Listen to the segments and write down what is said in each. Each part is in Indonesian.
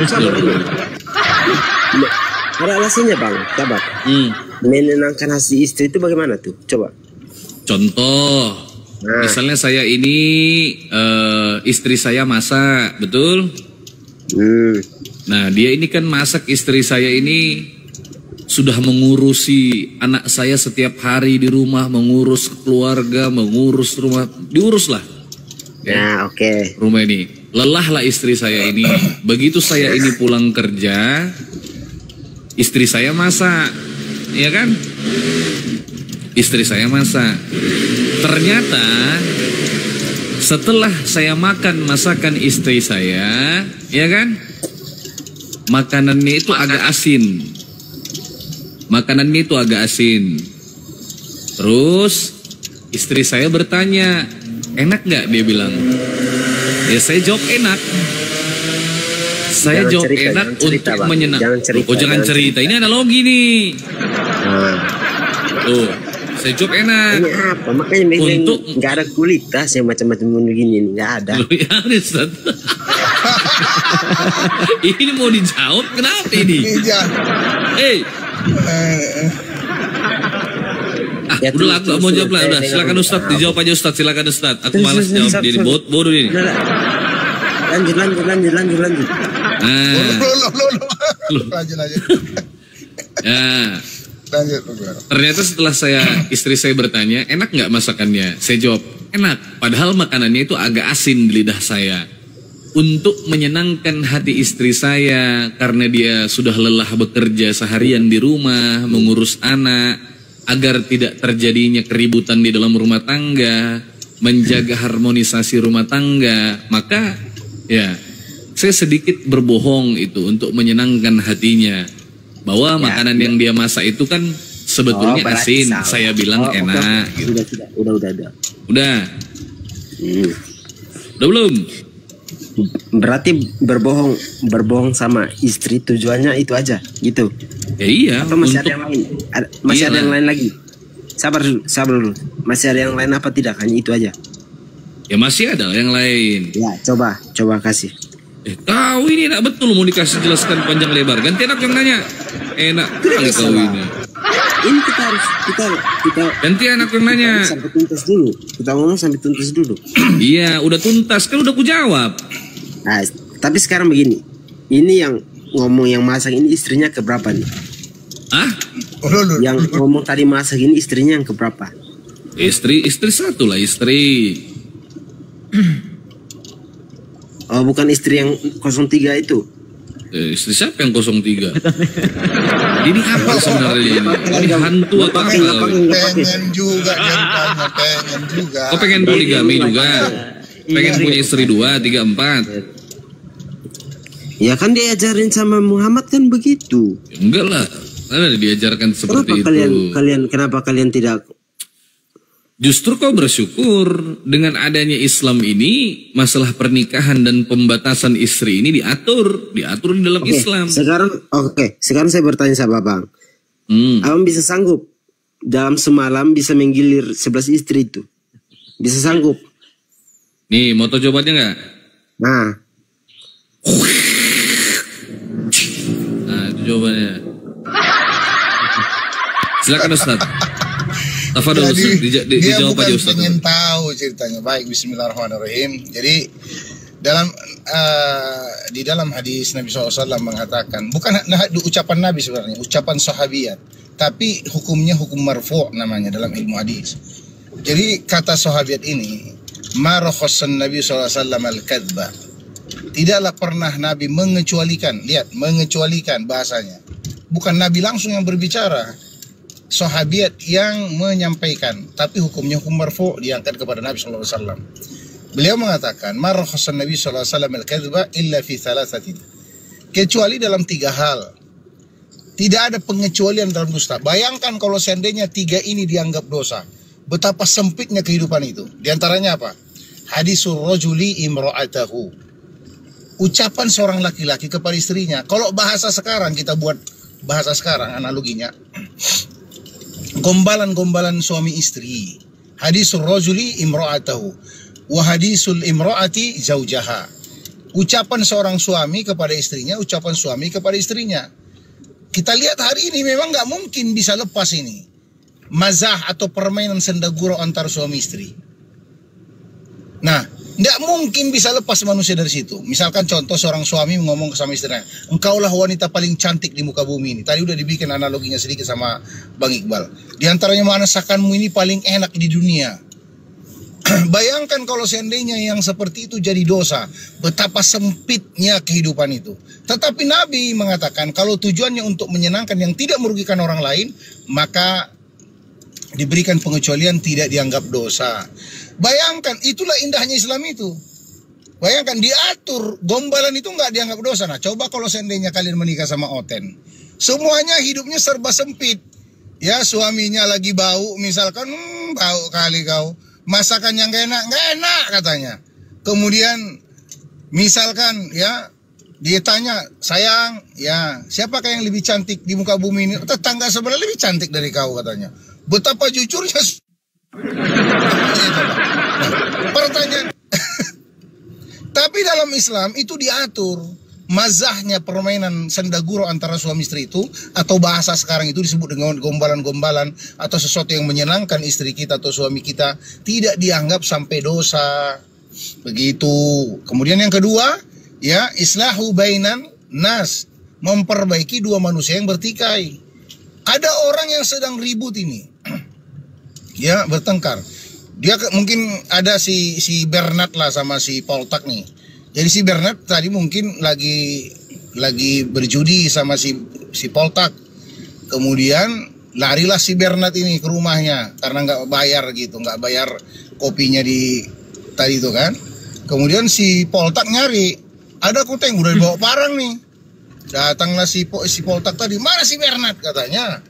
Sabar ini. Ada alasannya bang, sabar. Menenangkan hati istri itu bagaimana tuh? Coba. Contoh, misalnya saya ini istri saya masak, betul? Nah, dia ini kan masak, istri saya ini sudah mengurusi anak saya setiap hari di rumah, mengurus keluarga, mengurus rumah, diuruslah. Ya, oke. Rumah ini, lelahlah istri saya ini. Begitu saya ini pulang kerja, istri saya masak, ya kan? Istri saya masak. Ternyata setelah saya makan masakan istri saya, ya kan? Makanannya itu agak asin. Makanannya itu agak asin. Terus istri saya bertanya, enak gak? Dia bilang. Ya saya jawab enak. Saya jawab enak untuk menyenangkan. Jangan cerita. Ini analogi nih. Tuh, saya jawab enak. Ini apa? Makanya untuk nggak ada kualitas yang macam-macam begini, nggak ada. Ya, Ustaz. Ini mau dijawab kenapa ini? Udah aku mau jawab lah. Udah, silakan Ustaz, dijawab aja Ustaz. Silakan Ustaz. Aku malas jawab ini. Bodoh ini. Lanjut. Lanjut. Ya. Ternyata setelah istri saya bertanya, enak nggak masakannya? Saya jawab, enak. Padahal makanannya itu agak asin di lidah saya. Untuk menyenangkan hati istri saya, karena dia sudah lelah bekerja seharian di rumah, mengurus anak, agar tidak terjadinya keributan di dalam rumah tangga, menjaga harmonisasi rumah tangga, maka ya saya sedikit berbohong itu untuk menyenangkan hatinya. Bahwa makanan yang dia masak itu kan sebetulnya asin. Saya bilang enak. Gitu. Udah. Udah belum? Berarti berbohong sama istri tujuannya itu aja gitu. Ya iya. Atau masih ada yang lain? Masih ada yang lain lagi? Sabar dulu. Masih ada yang lain apa tidak? Hanya itu aja. Ya masih ada yang lain. Ya coba kasih. Kau ini enak betul mau dikasih jelaskan panjang lebar. Ganti anak yang nanya. Enak kali kau ini. Ini kita harus kita ganti anak yang nanya. Sampai tuntas dulu. Kita ngomong sampai tuntas dulu. Iya, udah tuntas kan udah ku jawab. Nah, tapi sekarang begini. Ini yang ngomong yang masak ini istrinya keberapa nih? Yang ngomong tadi masak ini istrinya yang keberapa? Istri satu lah istri. Oh, bukan istri yang 03 itu. Istri siapa yang 03? Ini apa sebenarnya ini? Ini hantu atau apa? Pengen juga. Kau pengen poligami juga? Pengen punya istri 2, 3, 4? Ya kan diajarin sama Muhammad kan begitu. Enggak lah, ada diajarkan seperti itu. Kenapa kalian tidak? Justru kau bersyukur dengan adanya Islam ini, masalah pernikahan dan pembatasan istri ini diatur di dalam Islam. Sekarang saya bertanya sama Bang. Abang bisa sanggup dalam semalam bisa menggilir 11 istri itu? Bisa sanggup? Nih, mau tahu jawabannya nggak? Nah, itu jawabannya. Silakan Ustaz. Jadi dia dijawab bukan aja Ustaz. Pengen tahu ceritanya. Baik, bismillahirrahmanirrahim. Jadi di dalam hadis Nabi SAW mengatakan, bukan ucapan Nabi sebenarnya, ucapan sahabiat, tapi hukumnya hukum marfu' namanya dalam ilmu hadis. Jadi kata sahabiat ini, ma rakhassan Nabi SAW al-kadzba. Tidaklah pernah Nabi mengecualikan, lihat, mengecualikan bahasanya. Bukan Nabi langsung yang berbicara, sahabiat yang menyampaikan, tapi hukumnya hukum marfu' diangkat kepada Nabi SAW. Beliau mengatakan, ma rakhassan Nabi SAW al-kadzba illa fi thalathatin. Kecuali dalam 3 hal. Tidak ada pengecualian dalam dusta. Bayangkan kalau seandainya 3 ini dianggap dosa. Betapa sempitnya kehidupan itu. Di antaranya apa? Hadisul rajuli imra'atahu. Ucapan seorang laki-laki kepada istrinya. Kalau bahasa sekarang, kita buat bahasa sekarang analoginya. Gombalan-gombalan suami istri. Hadisul rajuli imra'atahu. Wa hadisul imra'ati zaujaha. Ucapan seorang suami kepada istrinya, ucapan suami kepada istrinya. Kita lihat hari ini memang nggak mungkin bisa lepas ini. Mazah atau permainan senda gurau antar suami istri. Nah, nggak mungkin bisa lepas manusia dari situ. Misalkan contoh seorang suami ngomong sama istrinya, engkaulah wanita paling cantik di muka bumi ini. Tadi udah dibikin analoginya sedikit sama Bang Iqbal. Di antaranya masakanmu ini paling enak di dunia. Bayangkan kalau seandainya yang seperti itu jadi dosa, betapa sempitnya kehidupan itu. Tetapi Nabi mengatakan kalau tujuannya untuk menyenangkan yang tidak merugikan orang lain, maka diberikan pengecualian, tidak dianggap dosa. Bayangkan, itulah indahnya Islam itu. Bayangkan diatur, gombalan itu nggak dianggap dosa. Nah, coba kalau seandainya kalian menikah sama Oten, semuanya hidupnya serba sempit. Ya, suaminya lagi bau, misalkan, bau kali kau. Masakan yang gak enak katanya. Kemudian misalkan ya, dia tanya, sayang, ya siapakah yang lebih cantik di muka bumi ini? Tetangga sebelah lebih cantik dari kau katanya. Betapa jujurnya. Pertanyaan. Tapi dalam Islam itu diatur. Mazahnya permainan senda gurau antara suami istri itu, atau bahasa sekarang itu disebut dengan gombalan-gombalan atau sesuatu yang menyenangkan istri kita atau suami kita, tidak dianggap sampai dosa. Begitu. Kemudian yang kedua, ya, islahu bainan nas, memperbaiki dua manusia yang bertikai. Ada orang yang sedang ribut ini, ya, bertengkar. Dia mungkin ada si Bernard lah sama si Paul Tak nih. Jadi si Bernard tadi mungkin lagi berjudi sama si Paul Tak. Kemudian larilah si Bernard ini ke rumahnya karena nggak bayar gitu, nggak bayar kopinya di tadi itu kan. Kemudian si Paul Tak nyari, ada kuteng udah dibawa parang nih. Datanglah si Paul Tak tadi, mana si Bernard katanya.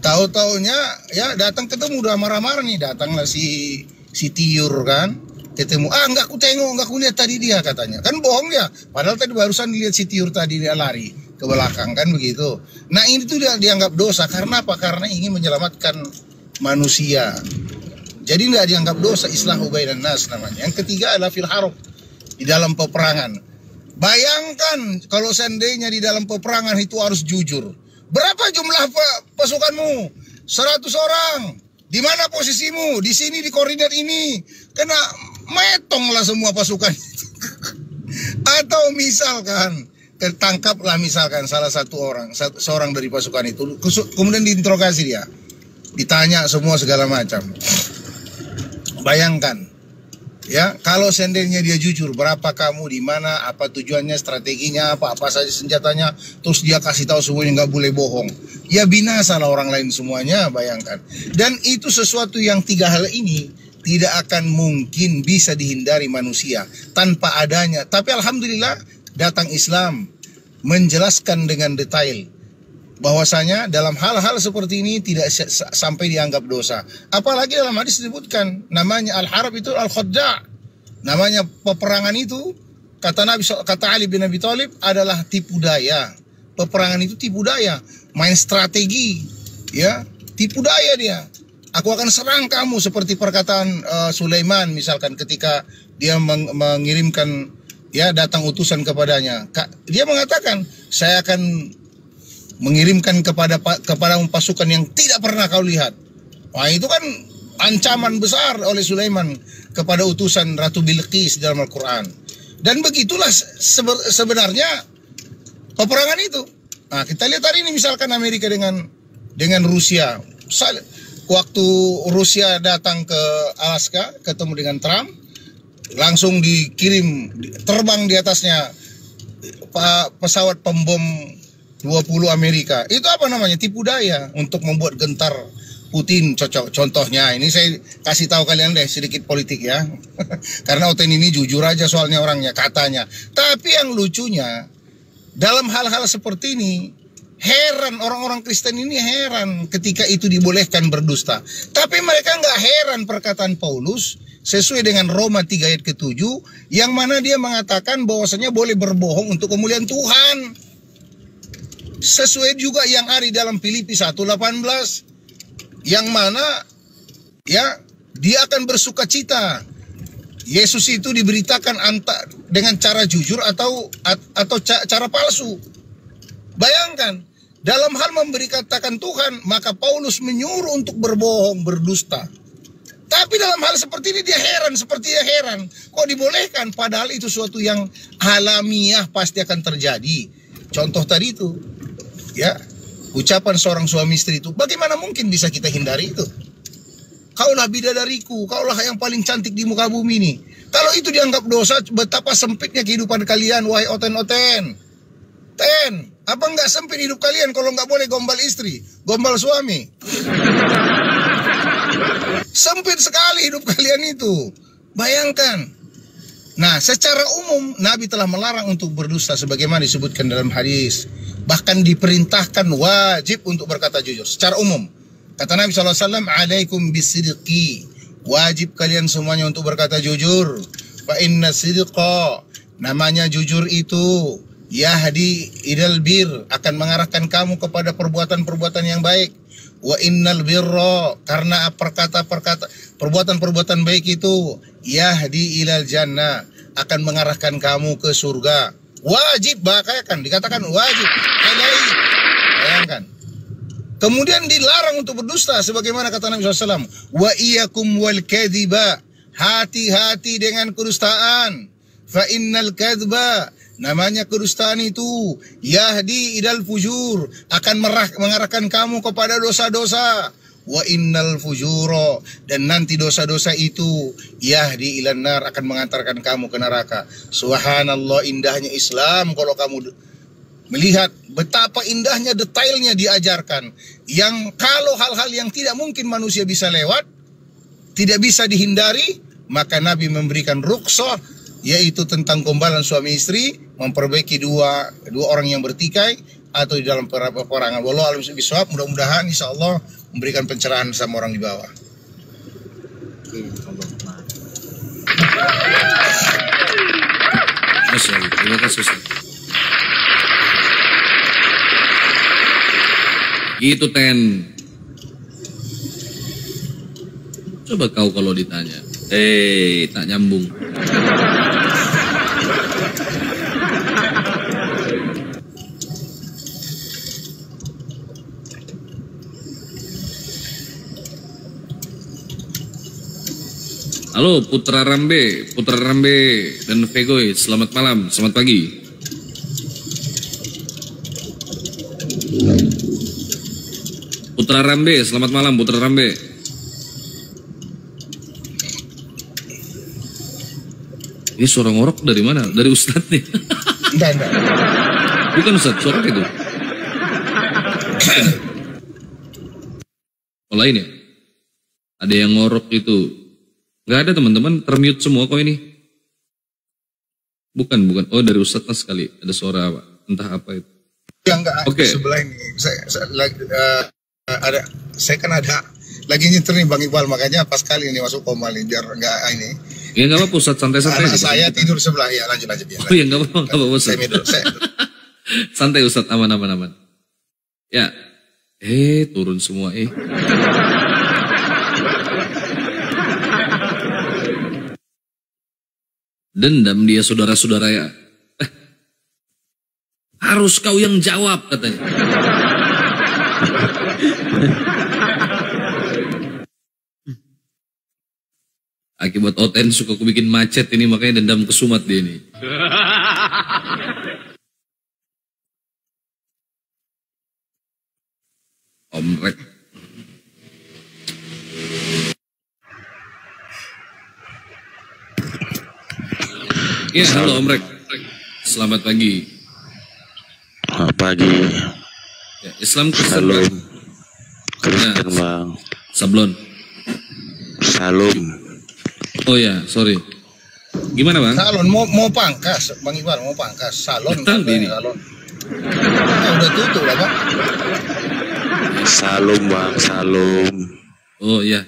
Tahu-taunya ya datang ketemu udah marah-marah nih. Datanglah si Tiur kan. Ketemu, enggak ku tengok, enggak ku lihat tadi dia katanya. Kan bohong dia. Padahal tadi barusan dilihat si Tiur tadi dia lari ke belakang kan begitu. Nah, ini tuh dia dianggap dosa karena apa? Karena ingin menyelamatkan manusia. Jadi enggak dianggap dosa, islahu bainan nas namanya. Yang ketiga adalah fil harb, di dalam peperangan. Bayangkan kalau seandainya di dalam peperangan itu harus jujur. Berapa jumlah pasukanmu? 100 orang. Di mana posisimu? Di sini, di koordinat ini. Kena metonglah semua pasukan. Atau misalkan ketangkaplah misalkan salah satu orang, seorang dari pasukan itu, kemudian diinterogasi dia, ditanya semua segala macam. Bayangkan, ya, kalau seandainya dia jujur, berapa kamu, di mana, apa tujuannya, strateginya, apa saja senjatanya, terus dia kasih tahu semuanya, nggak boleh bohong. Ya binasa lah orang lain semuanya, bayangkan. Dan itu sesuatu yang tiga hal ini tidak akan mungkin bisa dihindari manusia tanpa adanya. Tapi alhamdulillah datang Islam menjelaskan dengan detail bahwasanya dalam hal-hal seperti ini tidak sampai dianggap dosa. Apalagi dalam hadis disebutkan namanya al-harb itu al-khadda'. Namanya peperangan itu kata Ali bin Abi Thalib adalah tipu daya. Peperangan itu tipu daya, main strategi, ya, tipu daya dia. Aku akan serang kamu seperti perkataan Sulaiman misalkan ketika dia mengirimkan, ya, datang utusan kepadanya. Dia mengatakan, saya akan mengirimkan kepada pasukan yang tidak pernah kau lihat. Wah, itu kan ancaman besar oleh Sulaiman kepada utusan Ratu Bilqis dalam Al-Quran. Dan begitulah sebenarnya peperangan itu. Nah, kita lihat hari ini misalkan Amerika dengan Rusia. Waktu Rusia datang ke Alaska ketemu dengan Trump, langsung dikirim terbang di atasnya pesawat pembom 20 Amerika. Itu apa namanya? Tipu daya untuk membuat gentar Putin. Contohnya ini saya kasih tahu kalian deh sedikit politik ya. Karena Oten ini jujur aja soalnya orangnya katanya. Tapi yang lucunya dalam hal-hal seperti ini, heran orang-orang Kristen ini heran ketika itu dibolehkan berdusta. Tapi mereka nggak heran perkataan Paulus sesuai dengan Roma 3 ayat ke-7 yang mana dia mengatakan bahwasanya boleh berbohong untuk kemuliaan Tuhan. Sesuai juga yang ada di dalam Filipi 1:18 yang mana, ya, dia akan bersuka cita. Yesus itu diberitakan dengan cara jujur atau cara palsu. Bayangkan, dalam hal memberi katakan Tuhan, maka Paulus menyuruh untuk berbohong, berdusta. Tapi dalam hal seperti ini dia heran, kok dibolehkan, padahal itu suatu yang alamiah pasti akan terjadi. Contoh tadi itu, ya, ucapan seorang suami istri itu, bagaimana mungkin bisa kita hindari itu? Kaulah bidadariku, kaulah yang paling cantik di muka bumi ini. Kalau itu dianggap dosa, betapa sempitnya kehidupan kalian, wahai oten-oten. Apa nggak sempit hidup kalian kalau nggak boleh gombal istri, gombal suami? Sempit sekali hidup kalian itu. Bayangkan. Nah, secara umum Nabi telah melarang untuk berdusta sebagaimana disebutkan dalam hadis. Bahkan diperintahkan wajib untuk berkata jujur secara umum. Kata Nabi SAW, alaikum bisidqi. Wajib kalian semuanya untuk berkata jujur. Fa inna sidqa, namanya jujur itu, yahdi idal bir, akan mengarahkan kamu kepada perbuatan-perbuatan yang baik. Wa innal birra, karena perbuatan-perbuatan baik itu, yahdi ilal jannah, akan mengarahkan kamu ke surga. Wajib, bahkan dikatakan wajib. Bayangkan. Kemudian dilarang untuk berdusta sebagaimana kata Nabi SAW, wa iyyakum wal kadhiba, hati-hati dengan kedustaan. Fa innal kadhba, namanya kedustaan itu, yahdi idal fujur, akan mengarahkan kamu kepada dosa-dosa. Wa innal fujuro, dan nanti dosa-dosa itu, yahdi ilan nar, akan mengantarkan kamu ke neraka. Subhanallah, indahnya Islam kalau kamu melihat betapa indahnya detailnya diajarkan. Yang kalau hal-hal yang tidak mungkin manusia bisa lewat, tidak bisa dihindari, maka Nabi memberikan rukhsah, yaitu tentang gombalan suami istri, memperbaiki dua orang yang bertikai atau di dalam peperangan. Wallahu a'lam bishawab. Mudah-mudahan insyaallah memberikan pencerahan sama orang di bawah. Terima kasih Ustaz. Gitu Ten. Coba kau kalau ditanya, tak nyambung. Halo Putra Rambe dan Vegoy, selamat malam, selamat pagi. Putra Rambe, selamat malam Putra Rambe. Ini suara ngorok dari mana? Dari Ustadz nih. Enggak. Bukan Ustadz, suara itu. Oh lain ya? Ada yang ngorok itu. Gak ada teman-teman, termute semua kok ini. Bukan. Oh dari Ustadz Mas sekali. Ada suara apa? Entah apa itu. Yang enggak, okay. Sebelah ini. Saya kan ada lagi nyetir nih Bang Iqbal, makanya pas kali ini masuk komal nih biar enggak ini. Ya enggak apa-apa Ustadz, santai-santai. Anak saya tidur sebelah, ya lanjut ya. Oh ya enggak apa-apa Ustadz. Santai Ustadz, aman. Ya. Turun semua Dendam dia saudara-saudara ya. Harus kau yang jawab katanya. Akibat Oten suka aku bikin macet ini, makanya dendam kesumat dia ini. Omrek. Ya, halo Omrek. Selamat pagi. Pagi. Ya, Islam Kristen. Salam. Kristen Bang. Sablon. Salam. Oh ya, sorry. Gimana Bang? Salon mau pangkas, Bang Iqbal mau pangkas. Salon. Ini. Salon. Udah tutup lah Bang. Salam Bang, salam. Oh iya.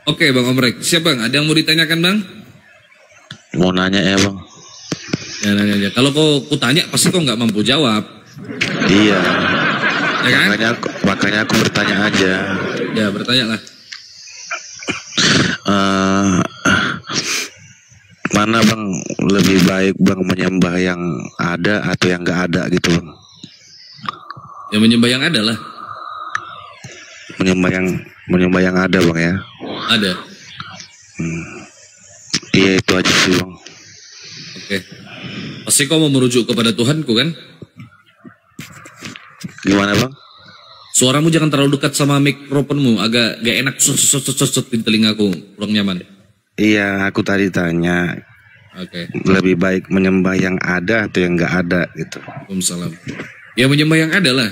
Oke Bang Omrek. Siap Bang, ada yang mau ditanyakan Bang? Mau nanya ya Bang. Ya nanya. Kalau kau tanya pasti kau nggak mampu jawab. Iya. Ya kan? Makanya aku bertanya aja. Ya bertanya lah. Gimana bang, lebih baik bang menyembah yang ada atau yang nggak ada gitu bang? Yang menyembah yang ada lah. Menyembah yang ada bang ya? Ada. Iya itu aja sih bang. Oke. Pasti kau mau merujuk kepada Tuhanku kan? Gimana bang? Suaramu jangan terlalu dekat sama mikrofonmu, agak gak enak sot di telingaku, kurang nyaman. Iya, aku tadi tanya. Oke. Lebih baik menyembah yang ada atau yang nggak ada gitu. Waalaikumsalam. Ya menyembah yang ada lah.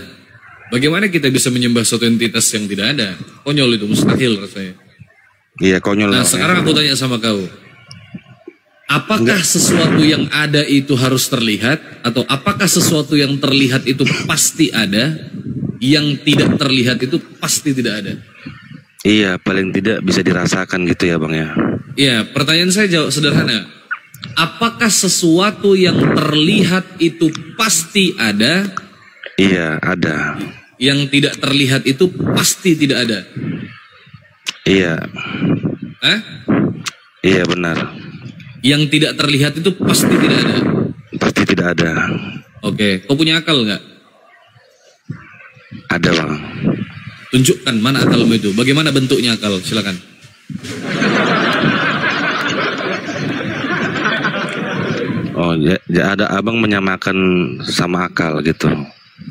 Bagaimana kita bisa menyembah suatu entitas yang tidak ada? Konyol itu, mustahil rasanya. Iya konyol. Nah sekarang aku tanya sama kau. Apakah sesuatu yang ada itu harus terlihat? Atau apakah sesuatu yang terlihat itu pasti ada? Yang tidak terlihat itu pasti tidak ada? Iya, paling tidak bisa dirasakan gitu ya bang ya. Iya, pertanyaan saya jawab sederhana. Apakah sesuatu yang terlihat itu pasti ada? Iya, ada. Yang tidak terlihat itu pasti tidak ada? Iya. Hah? Iya benar. Yang tidak terlihat itu pasti tidak ada? Pasti tidak ada. Oke, kau punya akal nggak? Ada bang. Tunjukkan mana akalmu itu. Bagaimana bentuknya akal? Silakan. Oh, ya ada abang menyamakan sama akal gitu.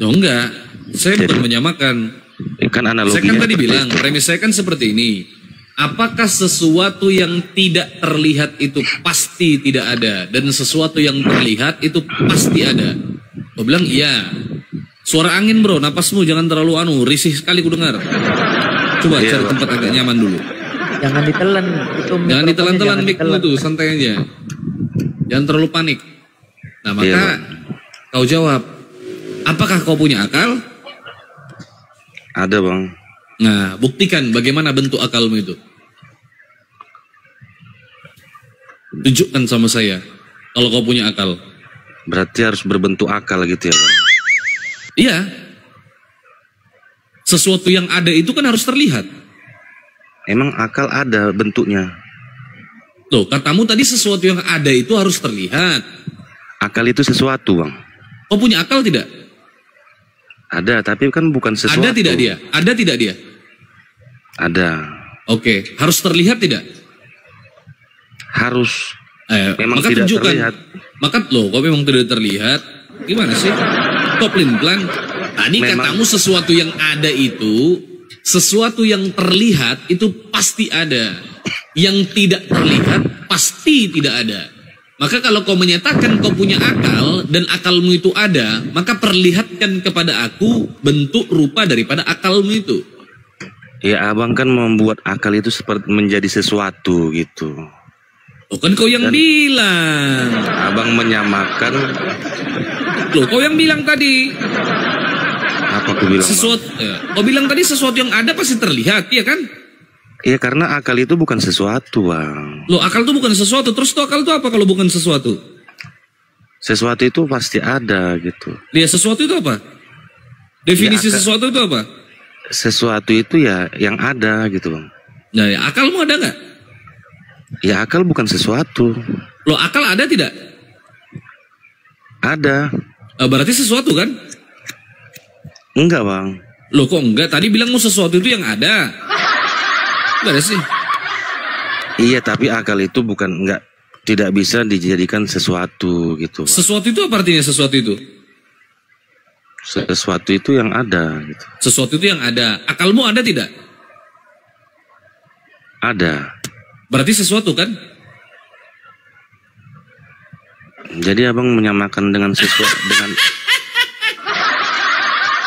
Oh enggak, saya bukan menyamakan. Kan analoginya. Saya kan tadi bilang, premis saya kan seperti ini. Apakah sesuatu yang tidak terlihat itu pasti tidak ada, dan sesuatu yang terlihat itu pasti ada? Kau bilang iya. Suara angin bro, napasmu jangan terlalu risih sekali ku dengar. Coba cari tempat agak nyaman dulu. Jangan ditelan. Jangan ditelan-telan mikmu tuh, santai aja. Jangan terlalu panik. Nah maka kau jawab, apakah kau punya akal? Ada bang. Nah buktikan bagaimana bentuk akalmu itu. Tunjukkan sama saya kalau kau punya akal. Berarti harus berbentuk akal gitu ya bang. Iya. Sesuatu yang ada itu kan harus terlihat. Emang akal ada bentuknya? Loh, katamu tadi sesuatu yang ada itu harus terlihat. Akal itu sesuatu bang. Kau punya akal tidak? Ada, tapi kan bukan sesuatu. Ada tidak dia? Ada tidak dia? Ada. Oke, harus terlihat tidak? Harus. Memang maka tidak tunjukkan. terlihat. Maka loh, kau memang tidak terlihat. Gimana sih? Kau pelin-pelan. Tadi katamu sesuatu yang ada itu, sesuatu yang terlihat itu pasti ada. Yang tidak terlihat pasti tidak ada. Maka kalau kau menyatakan kau punya akal dan akalmu itu ada, maka perlihatkan kepada aku bentuk rupa daripada akalmu itu. Ya abang kan membuat akal itu seperti menjadi sesuatu gitu. Oh kan kau yang bilang. Abang menyamakan. Loh kau yang bilang tadi. Apa aku bilang? Sesuatu. Kau bilang tadi sesuatu yang ada pasti terlihat, iya kan? Iya karena akal itu bukan sesuatu bang. Loh akal itu bukan sesuatu, terus tuh akal itu apa kalau bukan sesuatu? Sesuatu itu pasti ada gitu. Dia sesuatu itu apa? Definisi ya, sesuatu itu apa? Sesuatu itu ya yang ada gitu bang. Nah ya, akalmu ada nggak? Ya akal bukan sesuatu. Loh akal ada tidak? Ada. Berarti sesuatu kan? Enggak bang. Loh kok enggak? Tadi bilangmu sesuatu itu yang ada. Enggak ada sih. Iya tapi akal itu tidak bisa dijadikan sesuatu gitu bang. Sesuatu itu apa artinya sesuatu itu? Sesuatu itu yang ada gitu. Sesuatu itu yang ada. Akalmu ada tidak? Ada. Berarti sesuatu kan? Jadi abang menyamakan dengan sesuatu dengan.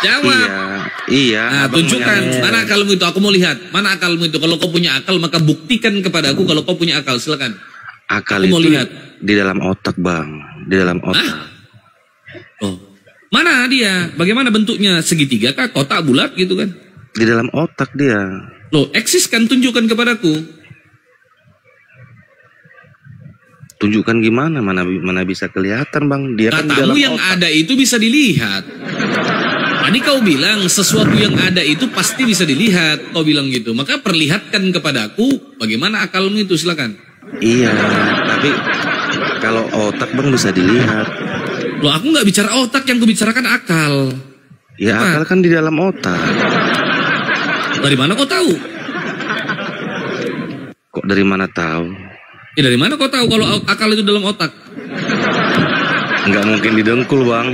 Jawab. Iya. Nah, tunjukkan mana akalmu itu. Aku mau lihat mana akalmu itu. Kalau kau punya akal maka buktikan kepada aku kalau kau punya akal. Silakan. Akal aku itu mau lihat. Di dalam otak bang. Di dalam otak. Oh. Mana dia? Bagaimana bentuknya? Segitiga kah? Kotak bulat gitu kan? Di dalam otak dia. Loh, eksis kan? Tunjukkan kepadaku. Tunjukkan gimana? Mana bisa kelihatan bang? Dia kan di dalam yang otak. Ada itu bisa dilihat. Tadi kau bilang sesuatu yang ada itu pasti bisa dilihat. Kau bilang gitu. Maka perlihatkan kepadaku bagaimana akalmu itu. Silakan. Iya, tapi Kalau otak bang bisa dilihat. Loh, aku nggak bicara otak, yang kubicarakan akal. Ya Apa? akal kan di dalam otak. Dari mana kau tahu? Kok dari mana tahu? Ya dari mana kau tahu kalau akal itu dalam otak? Nggak mungkin di dengkul bang.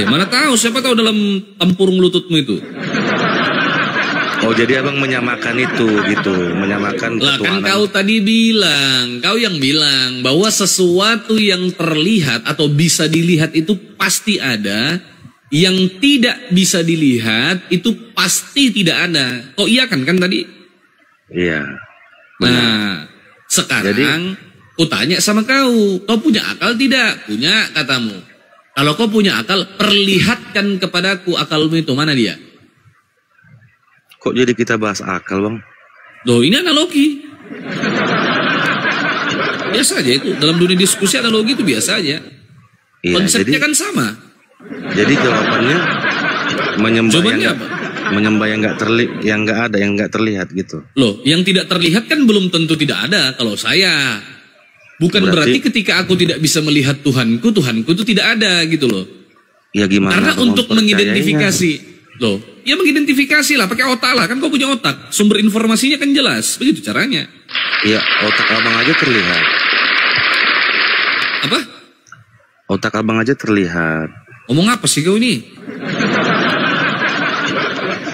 Mana tahu, siapa tahu dalam tempurung lututmu itu. Oh jadi abang menyamakan itu gitu, menyamakan Lah kan ketuhanan. kau tadi bilang, kau yang bilang bahwa sesuatu yang terlihat atau bisa dilihat itu pasti ada, yang tidak bisa dilihat itu pasti tidak ada. Kau iya kan tadi? Iya. Nah, sekarang ku tanya sama kau punya akal tidak? Punya, katamu. Kalau kau punya akal, perlihatkan kepadaku akalmu itu, mana dia? Kok jadi kita bahas akal bang? Loh, ini analogi. Biasa aja itu, dalam dunia diskusi analogi itu biasa aja. Iya, Konsepnya kan sama. Jadi jawabannya Jawabannya apa? menyembah yang nggak ada, yang nggak terlihat gitu. Loh, yang tidak terlihat kan belum tentu tidak ada kalau saya. Bukan berarti ketika aku tidak bisa melihat Tuhanku itu tidak ada gitu loh. Ya gimana? Karena untuk mempercayainya? mengidentifikasi, loh, ya mengidentifikasi lah, pakai otak lah, kan kau punya otak, sumber informasinya kan jelas, begitu caranya. Iya, otak abang aja terlihat. Apa? Otak abang aja terlihat. Ngomong apa sih kau ini?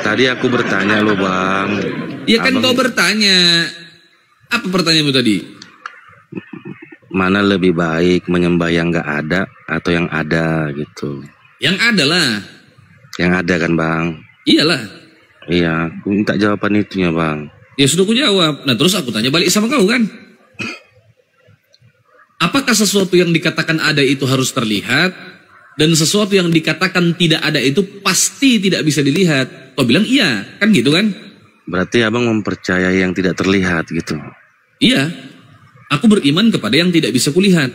Tadi aku bertanya lo bang. Ya kan abang, kau bertanya. Apa pertanyaanmu tadi? mana lebih baik menyembah yang nggak ada atau yang ada gitu? Yang ada lah. Yang ada kan bang? Iyalah. Iya, aku minta jawaban itunya bang. Ya sudah aku jawab. Nah terus aku tanya balik sama kau kan. Apakah sesuatu yang dikatakan ada itu harus terlihat, dan sesuatu yang dikatakan tidak ada itu pasti tidak bisa dilihat? Kau bilang iya, kan gitu kan? Berarti abang mempercayai yang tidak terlihat gitu? Iya, aku beriman kepada yang tidak bisa kulihat.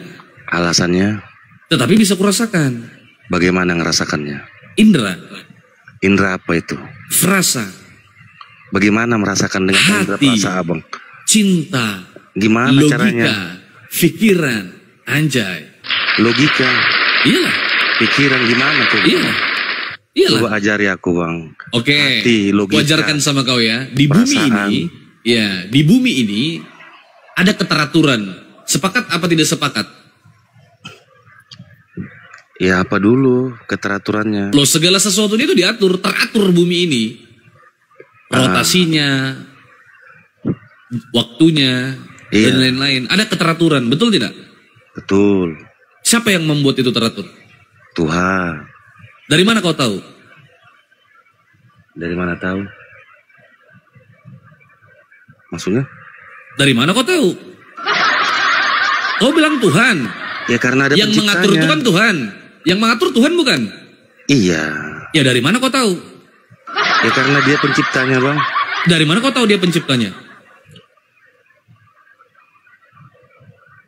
Alasannya? Tetapi bisa kurasakan. Bagaimana ngerasakannya? Indra. Indra apa itu? Frasa. Bagaimana merasakan dengan indra Hati. frasa abang? Cinta. Gimana logika, caranya? Pikiran. Anjay. Logika. Iyalah. Pikiran gimana tuh? Iyalah. Iyalah. Coba ajari aku bang. Oke. Hati, logika. Wajarkan sama kau ya. Di Perasaan. bumi ini, ya, di bumi ini ada keteraturan. Sepakat apa tidak sepakat? Ya apa dulu keteraturannya? Loh, segala sesuatu itu diatur, teratur bumi ini. Rotasinya, waktunya, Iya. dan lain-lain. Ada keteraturan, betul tidak? Betul. Siapa yang membuat itu teratur? Tuhan. Dari mana kau tahu? Dari mana tahu? Maksudnya? Dari mana kau tahu? Kau bilang Tuhan. Ya karena ada Yang mengatur itu kan Tuhan. Yang mengatur Tuhan bukan? Iya. Ya dari mana kau tahu? Ya karena dia penciptanya bang. Dari mana kau tahu dia penciptanya?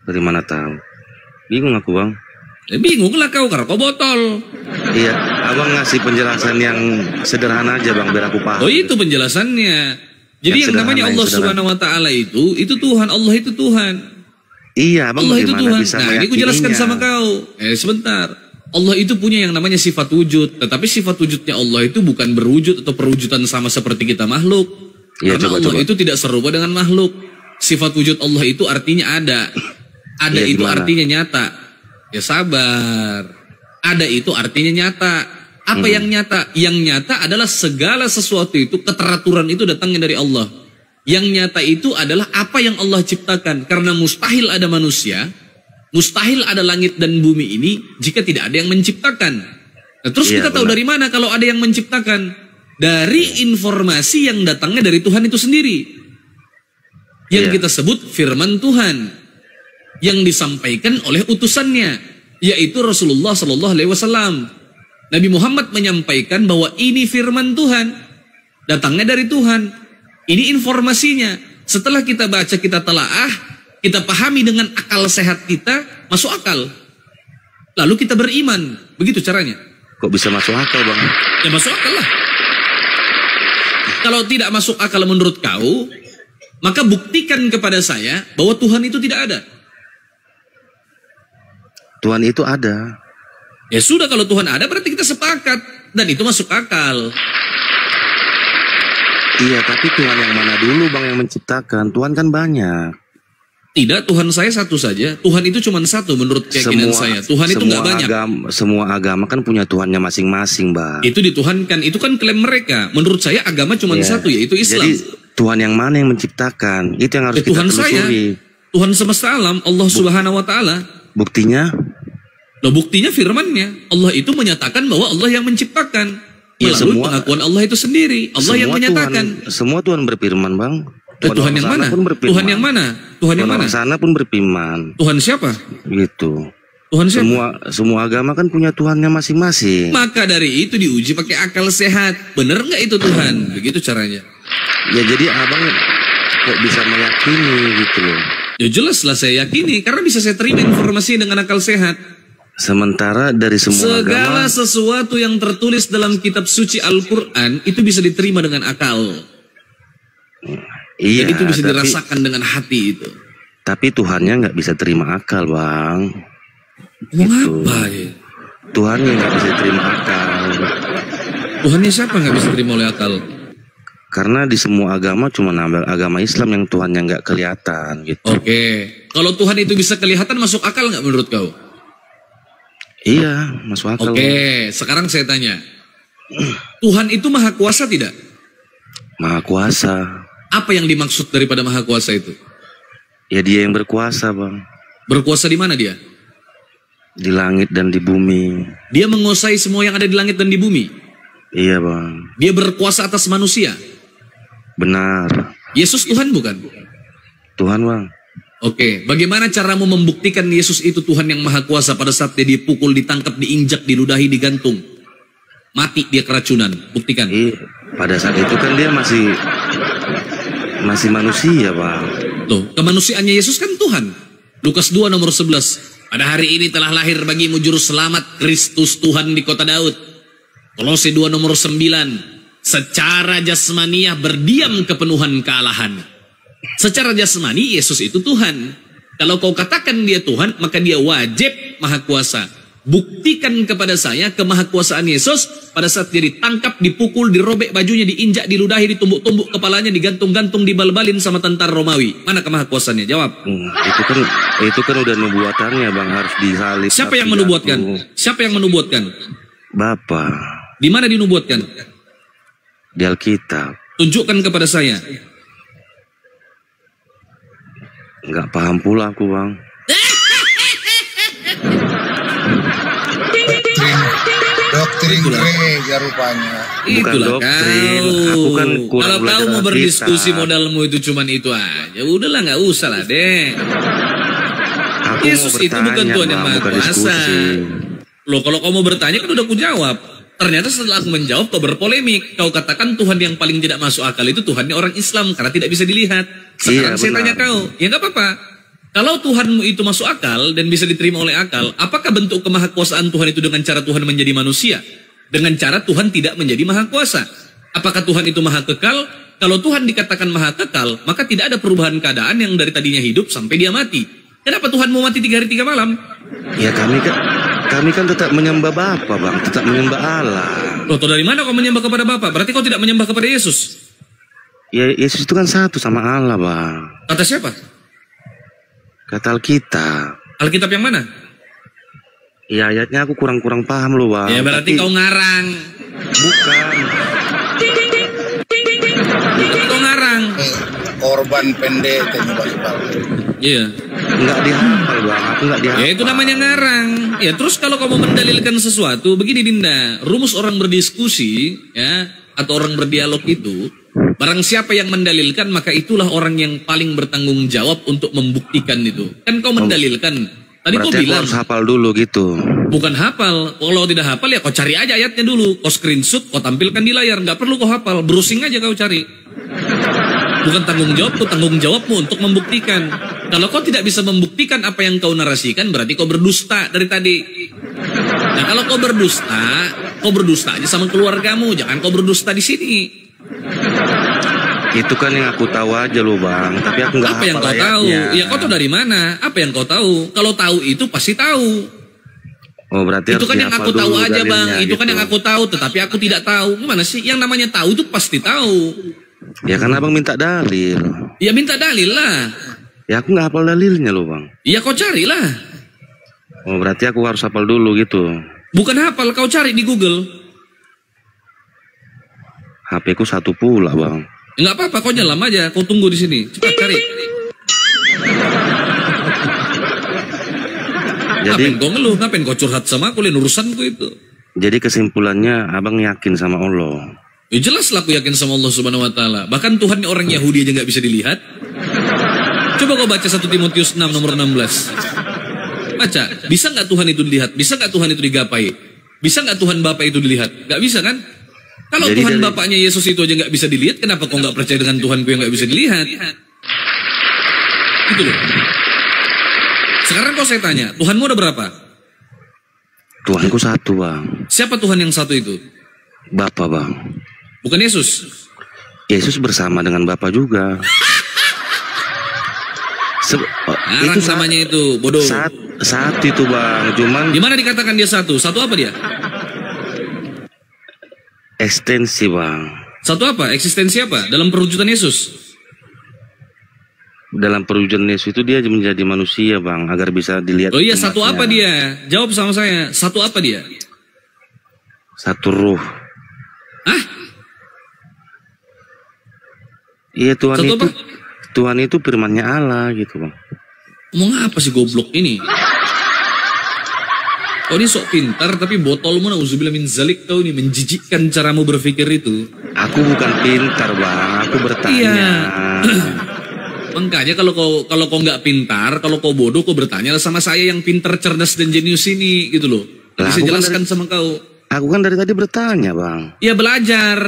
Dari mana tahu? Bingung aku bang. Bingung lah kau, karena kau botol. Iya, abang ngasih penjelasan yang sederhana aja bang, biar aku paham. Oh itu penjelasannya. Jadi yang namanya Allah Subhanahu Wa Taala itu Tuhan. Allah itu Tuhan. Iya, abang Allah itu bagaimana Tuhan. bisa Nah ini aku jelaskan sama kau. Sebentar. Allah itu punya yang namanya sifat wujud. Tetapi sifat wujudnya Allah itu bukan berwujud atau perwujudan sama seperti kita makhluk. Ya, Karena Allah itu tidak serupa dengan makhluk. Sifat wujud Allah itu artinya ada. Ada Ya, itu gimana? artinya nyata. Ya sabar. Ada itu artinya nyata. Apa yang nyata? Yang nyata adalah segala sesuatu itu, keteraturan itu datangnya dari Allah. Yang nyata itu adalah apa yang Allah ciptakan. Karena mustahil ada manusia, mustahil ada langit dan bumi ini jika tidak ada yang menciptakan. Nah, terus Iya, kita tahu benar. dari mana kalau ada yang menciptakan? Dari informasi yang datangnya dari Tuhan itu sendiri. Yang Iya. kita sebut firman Tuhan. Yang disampaikan oleh utusannya, yaitu Rasulullah Sallallahu Alaihi Wasallam. Nabi Muhammad menyampaikan bahwa ini firman Tuhan, datangnya dari Tuhan. Ini informasinya. Setelah kita baca, kita telaah, kita pahami dengan akal sehat kita, masuk akal. Lalu kita beriman. Begitu caranya. Kok bisa masuk akal bang? Ya masuk akal lah. Kalau tidak masuk akal menurut kau, maka buktikan kepada saya bahwa Tuhan itu tidak ada. Tuhan itu ada. Ya sudah, kalau Tuhan ada berarti kita sepakat. Dan itu masuk akal. Iya, tapi Tuhan yang mana dulu Bang yang menciptakan? Tuhan kan banyak. Tidak, Tuhan saya satu saja. Tuhan itu cuma satu menurut keyakinan saya. Tuhan itu nggak banyak. Semua agama kan punya Tuhannya masing-masing, Bang. Itu dituhankan, itu kan klaim mereka. Menurut saya agama cuma satu, yaitu Islam. Jadi Tuhan yang mana yang menciptakan? Itu yang harus kita Tuhan saya, Tuhan semesta alam, Allah Subhanahu Wa Taala. Buktinya? Loh, buktinya firman-Nya. Allah itu menyatakan bahwa Allah yang menciptakan. Melalui pengakuan Allah itu sendiri. Allah yang menyatakan. Semua Tuhan berfirman, Bang. Tuhan yang mana? Tuhan yang mana? Tuhan yang mana? Sana pun berfirman. Tuhan siapa? Gitu. Tuhan siapa? Semua agama kan punya Tuhannya masing-masing. Maka dari itu diuji pakai akal sehat. Bener nggak itu Tuhan? Begitu caranya. Ya jadi abang kok bisa meyakini gitu loh. Ya jelas lah saya yakini. Karena bisa saya terima informasi dengan akal sehat. Sementara dari semua segala agama, sesuatu yang tertulis dalam kitab suci Al-Quran itu bisa diterima dengan akal. Iya, jadi itu bisa dirasakan dengan hati itu. Tapi Tuhannya nggak bisa terima akal, Bang. Gitu. Apa ya? Tuhannya nggak bisa terima akal. Tuhannya siapa nggak bisa terima oleh akal? Karena di semua agama cuma agama Islam yang Tuhannya nggak kelihatan gitu. Oke. Kalau Tuhan itu bisa kelihatan, masuk akal nggak menurut kau? Iya, masuk akal. Oke, sekarang saya tanya. Tuhan itu maha kuasa tidak? Maha kuasa. Apa yang dimaksud daripada maha kuasa itu? Ya dia yang berkuasa, Bang. Berkuasa di mana dia? Di langit dan di bumi. Dia menguasai semua yang ada di langit dan di bumi? Iya, Bang. Dia berkuasa atas manusia? Benar. Yesus Tuhan bukan? Tuhan, Bang. Oke, bagaimana caramu membuktikan Yesus itu Tuhan yang maha kuasa pada saat dia dipukul, ditangkap, diinjak, diludahi, digantung? Mati dia keracunan, buktikan. Iya, pada saat itu kan dia masih manusia, Bang. Tuh, kemanusiaannya Yesus kan Tuhan. Lukas 2 nomor 11. Pada hari ini telah lahir bagimu juru selamat Kristus Tuhan di kota Daud. Kolose 2 nomor 9. Secara jasmaniah berdiam kepenuhan kealahan. Secara jasmani Yesus itu Tuhan. Kalau kau katakan dia Tuhan, maka dia wajib maha kuasa. Buktikan kepada saya kemahakuasaan Yesus pada saat dia ditangkap, dipukul, dirobek bajunya, diinjak, diludahi, ditumbuk-tumbuk kepalanya, digantung-gantung, dibal-balin sama tentara Romawi. Mana kemahakuasaannya? Jawab. Itu kan udah nubuatannya, Bang, harus disalib. Siapa yang menubuatkan? Siapa yang menubuatkan? Bapa. Di mana dinubuatkan? Di Alkitab. Tunjukkan kepada saya. Enggak paham pula aku, Bang. Doktrin gereja rupanya. Bukan doktrin. Aku kan kalau tahu mau berdiskusi modalmu itu cuman itu aja. Udahlah, nggak usah lah deh. Yesus itu bukan Tuhan yang maha kuasa. Loh, kalau kamu bertanya kan udah aku jawab. Ternyata setelah aku menjawab kau berpolemik. Kau katakan Tuhan yang paling tidak masuk akal itu Tuhannya orang Islam karena tidak bisa dilihat. Sekarang saya tanya kau, ya nggak apa-apa. Kalau Tuhanmu itu masuk akal dan bisa diterima oleh akal, apakah bentuk kemahakuasaan Tuhan itu dengan cara Tuhan menjadi manusia? Dengan cara Tuhan tidak menjadi maha kuasa? Apakah Tuhan itu maha kekal? Kalau Tuhan dikatakan maha kekal, maka tidak ada perubahan keadaan yang dari tadinya hidup sampai dia mati. Kenapa Tuhan mau mati 3 hari 3 malam? Ya kami kan tetap menyembah Bapa, Bang. Tetap menyembah Allah. Loh, dari mana kau menyembah kepada Bapa? Berarti kau tidak menyembah kepada Yesus? Ya Yesus itu kan satu sama Allah, Bang. Kata siapa? Kata Alkitab. Alkitab yang mana? Ya ayatnya aku kurang paham loh, Bang. Ya berarti kau ngarang. Bukan. Kau ngarang. Korban pendek. Iya. Enggak dihafal, Bang. Aku enggak dihafal. Ya itu namanya ngarang. Ya terus kalau kamu mendalilkan sesuatu, begini Dinda. Rumus orang berdiskusi, ya, atau orang berdialog itu, barang siapa yang mendalilkan, maka itulah orang yang paling bertanggung jawab untuk membuktikan itu. Kan kau mendalilkan. Tadi kau bilang harus hafal dulu gitu. Bukan hafal. Kalau tidak hafal ya kau cari aja ayatnya dulu. Kau screenshot, kau tampilkan di layar. Nggak perlu kau hafal. Browsing aja kau cari. Bukan tanggung jawabku, tanggung jawabmu untuk membuktikan. Kalau kau tidak bisa membuktikan apa yang kau narasikan, berarti kau berdusta dari tadi. Nah kalau kau berdusta aja sama keluargamu. Jangan kau berdusta di sini. Itu kan yang aku tahu aja loh, Bang. Tapi aku nggak hafal yang kau ayatnya. tahu? Ya kau tahu dari mana? Apa yang kau tahu? Kalau tahu itu pasti tahu. Oh berarti itu harus kan yang dihafal aku tahu dulu aja bang, dalilnya, itu kan gitu. yang aku tahu, tetapi aku tidak tahu. Gimana sih? Yang namanya tahu itu pasti tahu. Ya kan abang minta dalil. Ya minta dalil lah. Ya aku nggak hafal dalilnya loh bang. Ya kau carilah. Oh berarti aku harus hafal dulu gitu. Bukan hafal, kau cari di Google. HP ku 1 pula bang. Enggak apa-apa, kau nyelam aja, kau tunggu di sini. Cepat cari. Jadi Ngapain kau ngeluh? Ngapain kau curhat sama aku? Lain urusanku itu. jadi kesimpulannya abang yakin sama Allah. Ya jelas lah aku yakin sama Allah Subhanahu Wa Taala. Bahkan Tuhan orang Yahudi aja nggak bisa dilihat. Coba kau baca 1 Timotius 6 nomor 16. Baca, bisa nggak Tuhan itu dilihat? Bisa nggak Tuhan itu digapai? Bisa nggak Tuhan Bapa itu dilihat? Nggak bisa kan? Kalau Jadi Tuhan dari- Bapaknya Yesus itu aja nggak bisa dilihat, kenapa kau nggak percaya dengan Tuhanku yang nggak bisa dilihat? Gitu loh. Sekarang kau saya tanya, Tuhanmu ada berapa? Tuhanku 1 bang. Siapa Tuhan yang satu itu? Bapak bang. Bukan Yesus. Yesus bersama dengan Bapak juga. Ngarang namanya itu, bodoh. Saat itu bang, cuman Di mana dikatakan dia satu? Satu apa dia? ekstensi bang. Satu apa? Eksistensi apa? Dalam perwujudan Yesus. Dalam perwujudan Yesus itu dia menjadi manusia bang, agar bisa dilihat. Oh iya, satu umatnya. apa dia? Jawab sama saya. Satu apa dia? Satu ruh. Hah? Iya Tuhan Satu itu. apa? Tuhan itu firman-Nya Allah gitu bang. Ngomong apa sih goblok ini? Kau ini sok pintar, tapi botolmu nauzubillah min zalik, kau ini menjijikkan caramu berpikir itu. Aku bukan pintar bang, aku bertanya. Iya. Makanya kalau kau nggak pintar, kalau kau bodoh, kau bertanya sama saya yang pintar, cerdas dan jenius ini, gitu loh. Lah, Bisa aku kan jelaskan sama kau. Aku kan dari tadi bertanya bang. Ya belajar.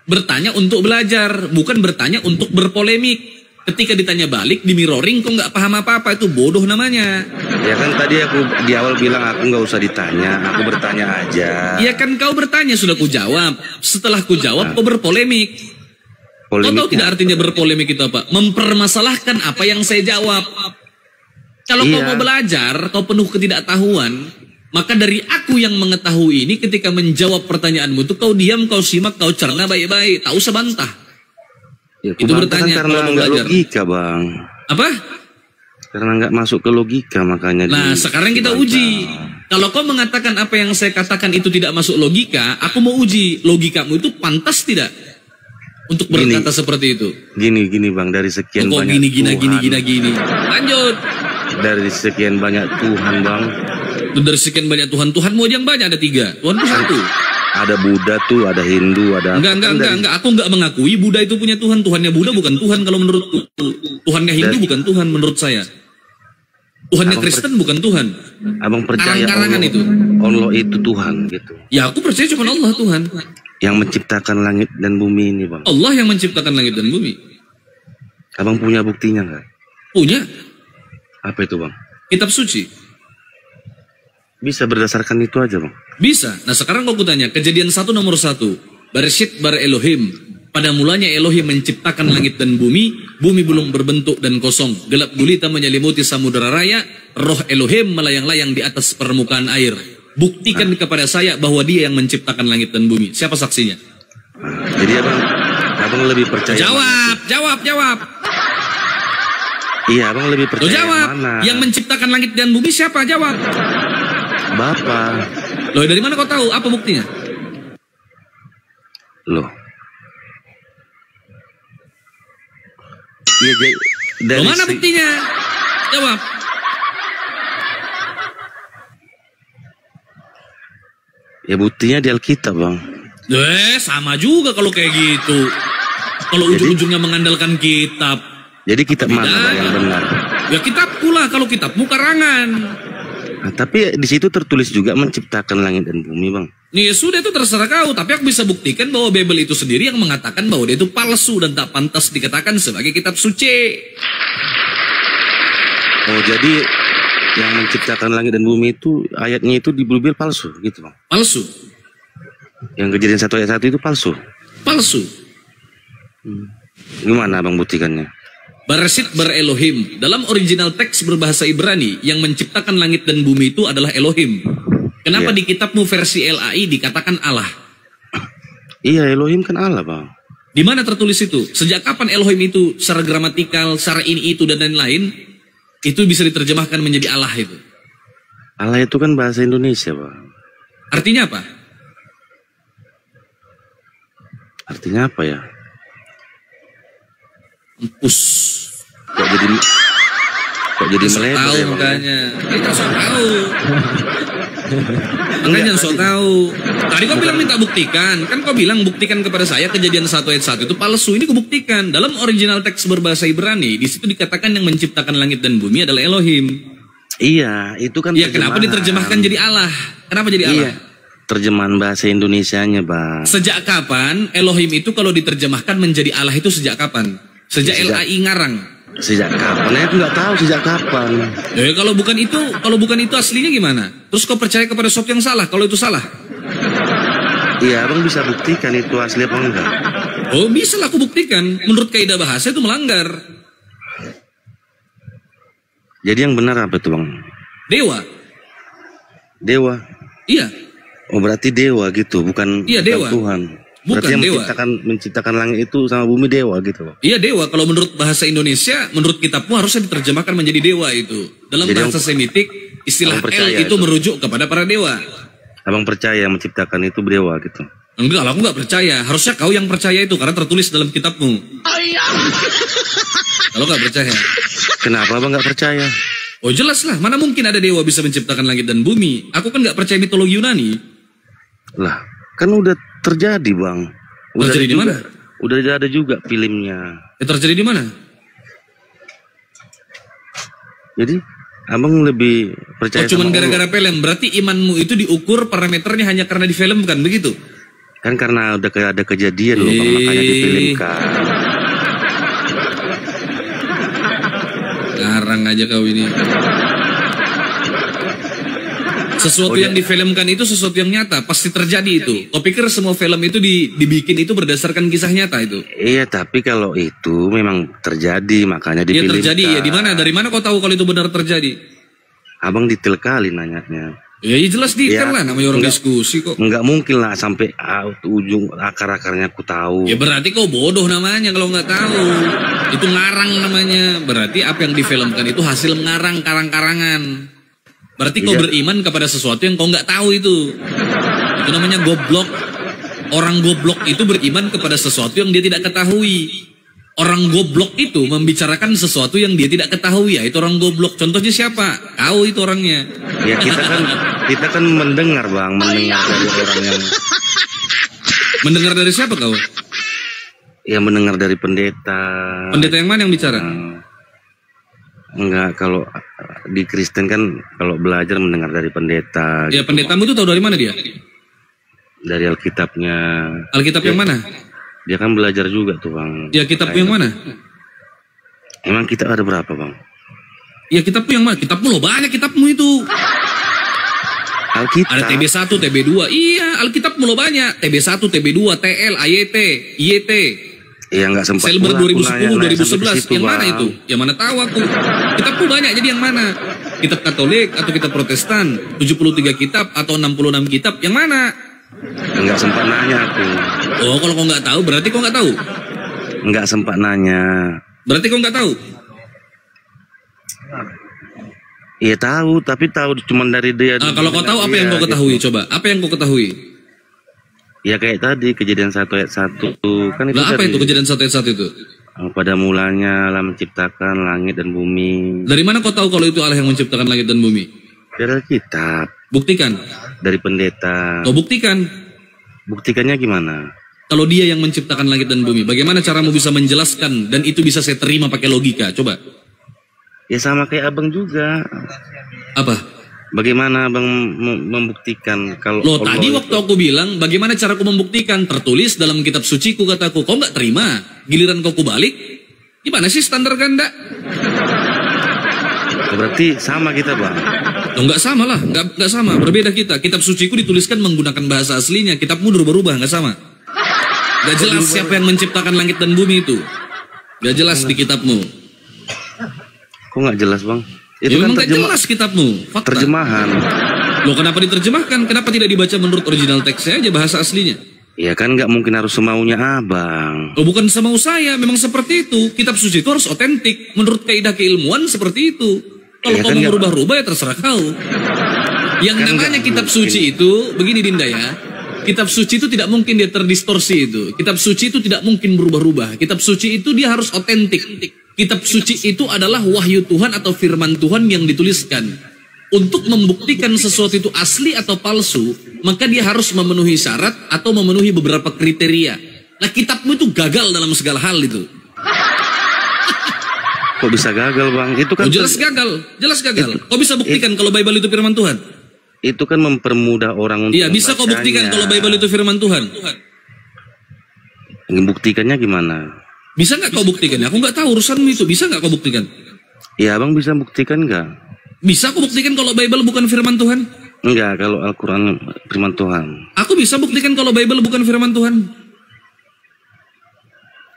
Bertanya untuk belajar, bukan bertanya untuk berpolemik. Ketika ditanya balik, di mirroring, kok nggak paham apa-apa, itu bodoh namanya. Ya kan tadi aku di awal bilang aku nggak usah ditanya, aku bertanya aja. Ya kan kau bertanya, sudah ku jawab. Setelah ku jawab, kau berpolemik. Kau tahu Polemiknya. tidak artinya berpolemik itu apa? Mempermasalahkan apa yang saya jawab. Kalau kau Iya. mau belajar, kau penuh ketidaktahuan, maka dari aku yang mengetahui ini, ketika menjawab pertanyaanmu itu, kau diam, kau simak, kau cerna baik-baik, tak usah bantah. Ya, Itu aku bantah bertanya, karena kalau mau nggak belajar. logika bang. Apa? Karena nggak masuk ke logika makanya. Nah, sekarang kita dibantah. uji. Kalau kau mengatakan apa yang saya katakan itu tidak masuk logika, aku mau uji logikamu itu pantas tidak untuk berkata seperti itu. Gini bang, dari sekian Kok banyak gini. Lanjut. dari sekian banyak Tuhan bang, Dari sekian banyak Tuhan, Tuhanmu aja yang banyak, ada 3. Tuhanku 1. ada Buddha tuh, ada Hindu, ada Enggak. Aku enggak mengakui Buddha itu punya Tuhan. Tuhannya Buddha bukan Tuhan kalau menurutku. Tuhannya Hindu bukan Tuhan menurut saya. Tuhannya Kristen bukan Tuhan. Abang percaya Karang-karangan Allah, itu. Allah itu Tuhan gitu, Ya aku percaya cuma Allah Tuhan. yang menciptakan langit dan bumi ini bang. Allah yang menciptakan langit dan bumi. Abang punya buktinya nggak? Punya Apa itu bang? kitab suci. Bisa berdasarkan itu aja bang. Bisa. Nah sekarang kau kutanya, Kejadian 1 nomor 1. Bereshit bar Elohim. Pada mulanya Elohim menciptakan langit dan bumi belum berbentuk dan kosong. Gelap gulita menyelimuti samudera raya, roh Elohim melayang-layang di atas permukaan air. Buktikan kepada saya bahwa dia yang menciptakan langit dan bumi. Siapa saksinya? Jadi abang lebih percaya Jawab. Iya abang lebih Lo percaya jawab. mana? Yang menciptakan langit dan bumi siapa? Jawab. Bapak. Loh dari mana kau tahu? Apa buktinya? Loh. Iya Loh mana buktinya? Jawab. Ya buktinya di Alkitab bang. Sama juga kalau kayak gitu. Kalau ujung-ujungnya mengandalkan kitab. Jadi kitab mana bang yang benar? Ya kitabku lah, kalau kitabmu karangan. Nah, tapi di situ tertulis juga menciptakan langit dan bumi bang. Nih ya sudah, itu terserah kau. Tapi aku bisa buktikan bahwa Bible itu sendiri yang mengatakan bahwa dia itu palsu dan tak pantas dikatakan sebagai kitab suci. Oh jadi yang menciptakan langit dan bumi itu ayatnya itu di Bible palsu gitu bang? Palsu. Yang Kejadian 1 ayat 1 itu palsu? Palsu. Gimana bang buktikannya? Bereshit bar Elohim. Dalam original teks berbahasa Ibrani, yang menciptakan langit dan bumi itu adalah Elohim. Kenapa di kitabmu versi LAI dikatakan Allah? Iya, Elohim kan Allah, Bang. Di mana tertulis itu? Sejak kapan Elohim itu secara gramatikal, secara ini itu dan lain-lain itu bisa diterjemahkan menjadi Allah itu? Allah itu kan bahasa Indonesia, Bang. Artinya apa? Artinya apa ya? Empus. Kok jadi melebar tahu ya, makanya. Kita sok tahu. Makanya sok tahu. Tadi kau bilang minta buktikan. Kan kau bilang buktikan kepada saya kejadian 1 ayat 1 itu palsu. Ini kubuktikan. Dalam original teks berbahasa Ibrani, di situ dikatakan yang menciptakan langit dan bumi adalah Elohim. Iya, itu kan. Iya, kenapa diterjemahkan jadi Allah? Kenapa jadi Allah? Iya, terjemahan bahasa Indonesianya, Bang. Sejak kapan Elohim itu kalau diterjemahkan menjadi Allah itu sejak kapan? Sejak LAI ngarang. Sejak kapan? Aku nggak tahu sejak kapan. Kalau bukan itu aslinya gimana? Terus kau percaya kepada sesuatu yang salah kalau itu salah? Iya, Abang bisa buktikan itu asli apa enggak? Oh, bisa lah aku buktikan. Menurut kaidah bahasa itu melanggar. Jadi yang benar apa itu, Bang? Dewa. Dewa. Iya. Oh, berarti dewa gitu, bukan, iya, dewa. Bukan Tuhan. Bukan berarti yang dewa. menciptakan langit itu sama bumi dewa gitu. Iya, dewa. Kalau menurut bahasa Indonesia, menurut kitabmu harusnya diterjemahkan menjadi dewa itu. Dalam jadi bahasa Semitik, istilah El itu merujuk kepada para dewa. Abang percaya menciptakan itu dewa gitu? Enggak lah, aku nggak percaya. Harusnya kau yang percaya itu karena tertulis dalam kitabmu. Kalau nggak percaya. Kenapa Abang nggak percaya? Oh jelas lah, mana mungkin ada dewa bisa menciptakan langit dan bumi. Aku kan nggak percaya mitologi Yunani. Lah, kan udah terjadi, Bang. Udah terjadi di mana? Udah ada juga filmnya. Terjadi di mana? Jadi, Abang lebih percaya cuman gara-gara film. Berarti imanmu itu diukur parameternya hanya karena di film, kan begitu? Kan karena udah ada kejadian loh, Bang, makanya difilmkan. Ngarang aja kau ini. Sesuatu yang difilmkan itu sesuatu yang nyata, pasti terjadi itu. Kau pikir semua film itu dibikin itu berdasarkan kisah nyata itu? Iya, tapi kalau itu memang terjadi, makanya difilmkan. Iya terjadi, ya di mana? Dari mana kau tahu kalau itu benar terjadi? Abang detail kali nanyanya. Ya jelas detail lah, namanya orang diskusi kok. Enggak mungkin lah sampai ujung akar-akarnya aku tahu. Ya berarti kau bodoh namanya kalau nggak tahu. Itu ngarang namanya. Berarti apa yang difilmkan itu hasil ngarang karang-karangan. Berarti kau beriman kepada sesuatu yang kau nggak tahu itu. Itu namanya goblok. Orang goblok itu beriman kepada sesuatu yang dia tidak ketahui. Orang goblok itu membicarakan sesuatu yang dia tidak ketahui, ya itu orang goblok. Contohnya siapa? Kau itu orangnya. Ya kita kan mendengar, Bang, mendengar dari orang yang. Mendengar dari siapa kau? Ya mendengar dari pendeta. Pendeta yang mana yang bicara? Enggak, kalau di Kristen kan kalau belajar mendengar dari pendeta. Ya gitu, pendetamu itu tahu dari mana dia? Dari Alkitabnya. Alkitab yang mana? Dia kan belajar juga tuh, Bang. Ya kitabmu yang mana? Emang kitab ada berapa, Bang? Ya kitabmu yang mana? Kitabmu loh banyak kitabmu itu. Alkitab. Ada TB1, TB2. Iya, Alkitabmu loh banyak. TB1, TB2, TL, AYT, IYT. Iya, nggak sempat. Selber 2010, 2011. Yang mana itu? Yang mana tahu aku. Kitabku banyak, jadi yang mana? Kitab Katolik atau kitab Protestan? 73 kitab atau 66 kitab? Yang mana? Nggak sempat nanya aku. Oh, kalau kau nggak tahu, berarti kau nggak tahu? Nggak sempat nanya. Berarti kau nggak tahu? Iya tahu, tapi tahu cuma dari dia. Kalau kau tahu, apa yang kau ketahui? Gitu. Coba, apa yang kau ketahui? Ya kayak tadi, kejadian 1 ayat 1 kan itu. Nah, apa itu kejadian 1 ayat 1 itu? Pada mulanya Allah menciptakan langit dan bumi. Dari mana kau tahu kalau itu Allah yang menciptakan langit dan bumi? Dari kitab. Buktikan. Dari pendeta. Kau buktikan. Buktikannya gimana? Kalau dia yang menciptakan langit dan bumi, bagaimana caramu bisa menjelaskan dan itu bisa saya terima pakai logika? Coba. Ya sama kayak abang juga. Apa? Bagaimana abang membuktikan kalau? Loh tadi waktu aku bilang bagaimana caraku membuktikan, tertulis dalam kitab suciku kataku. Kau nggak terima, giliran kau balik. Gimana sih standar ganda? Berarti sama kita, Bang. Loh, nggak sama lah, nggak sama, berbeda kita. Kitab suciku dituliskan menggunakan bahasa aslinya, kitabmu berubah-ubah, nggak sama. Nggak jelas siapa yang menciptakan langit dan bumi itu. Nggak jelas di kitabmu. Kok nggak jelas, Bang? Itu ya kan nggak jelas kitabmu. Fakta. Terjemahan. Loh, kenapa diterjemahkan? Kenapa tidak dibaca menurut original teksnya aja, bahasa aslinya? Ya kan nggak mungkin harus semaunya abang. Oh, bukan semau saya, memang seperti itu. Kitab suci itu harus otentik. Menurut kaidah keilmuan seperti itu. Kalau Ya kau kan mau berubah-ubah ya terserah kau. Yang Kan namanya nggak kitab mungkin. suci itu, begini Dinda ya. Kitab suci itu tidak mungkin dia terdistorsi itu. Kitab suci itu tidak mungkin berubah-ubah. Kitab suci itu dia harus otentik. Kitab suci itu adalah wahyu Tuhan atau firman Tuhan yang dituliskan. Untuk membuktikan sesuatu itu asli atau palsu, maka dia harus memenuhi syarat atau memenuhi beberapa kriteria. Nah, kitabmu itu gagal dalam segala hal itu. Kok bisa gagal bang? Itu kan Oh, jelas gagal, jelas gagal. Kau bisa buktikan kalau Bible itu firman Tuhan? itu kan mempermudah orang untuk Iya, bisa kau buktikan kalau Bible itu firman Tuhan? Membuktikannya gimana? Bisa nggak kau buktikan? Aku nggak tahu urusanmu itu. Bisa nggak kau buktikan? Ya abang bisa buktikan nggak? Bisa aku buktikan kalau Bible bukan firman Tuhan? Enggak, kalau Al-Quran firman Tuhan. Aku bisa buktikan kalau Bible bukan firman Tuhan.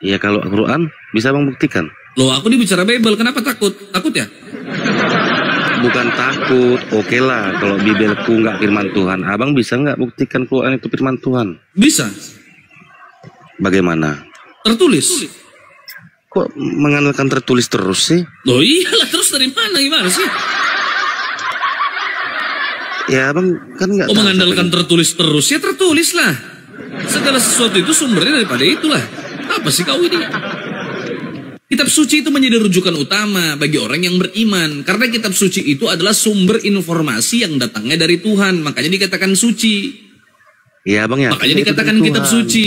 Ya kalau Al-Quran bisa abang buktikan. Loh, aku dibicara Bible, kenapa takut? Takut ya? Bukan takut, oke lah. Kalau Bibelku nggak firman Tuhan, abang bisa nggak buktikan Quran itu firman Tuhan? Bisa. Bagaimana? Tertulis. Kok mengandalkan tertulis terus sih? Loh iyalah, terus dari mana? Gimana sih? Ya abang kan nggak Oh, tahu mengandalkan tertulis terus, ya tertulis lah. Segala sesuatu itu sumbernya daripada itulah. Apa sih kau ini? Kitab suci itu menjadi rujukan utama bagi orang yang beriman. Karena kitab suci itu adalah sumber informasi yang datangnya dari Tuhan. Makanya dikatakan suci. Ya abang ya. Makanya itu dikatakan dari kitab Tuhan. suci.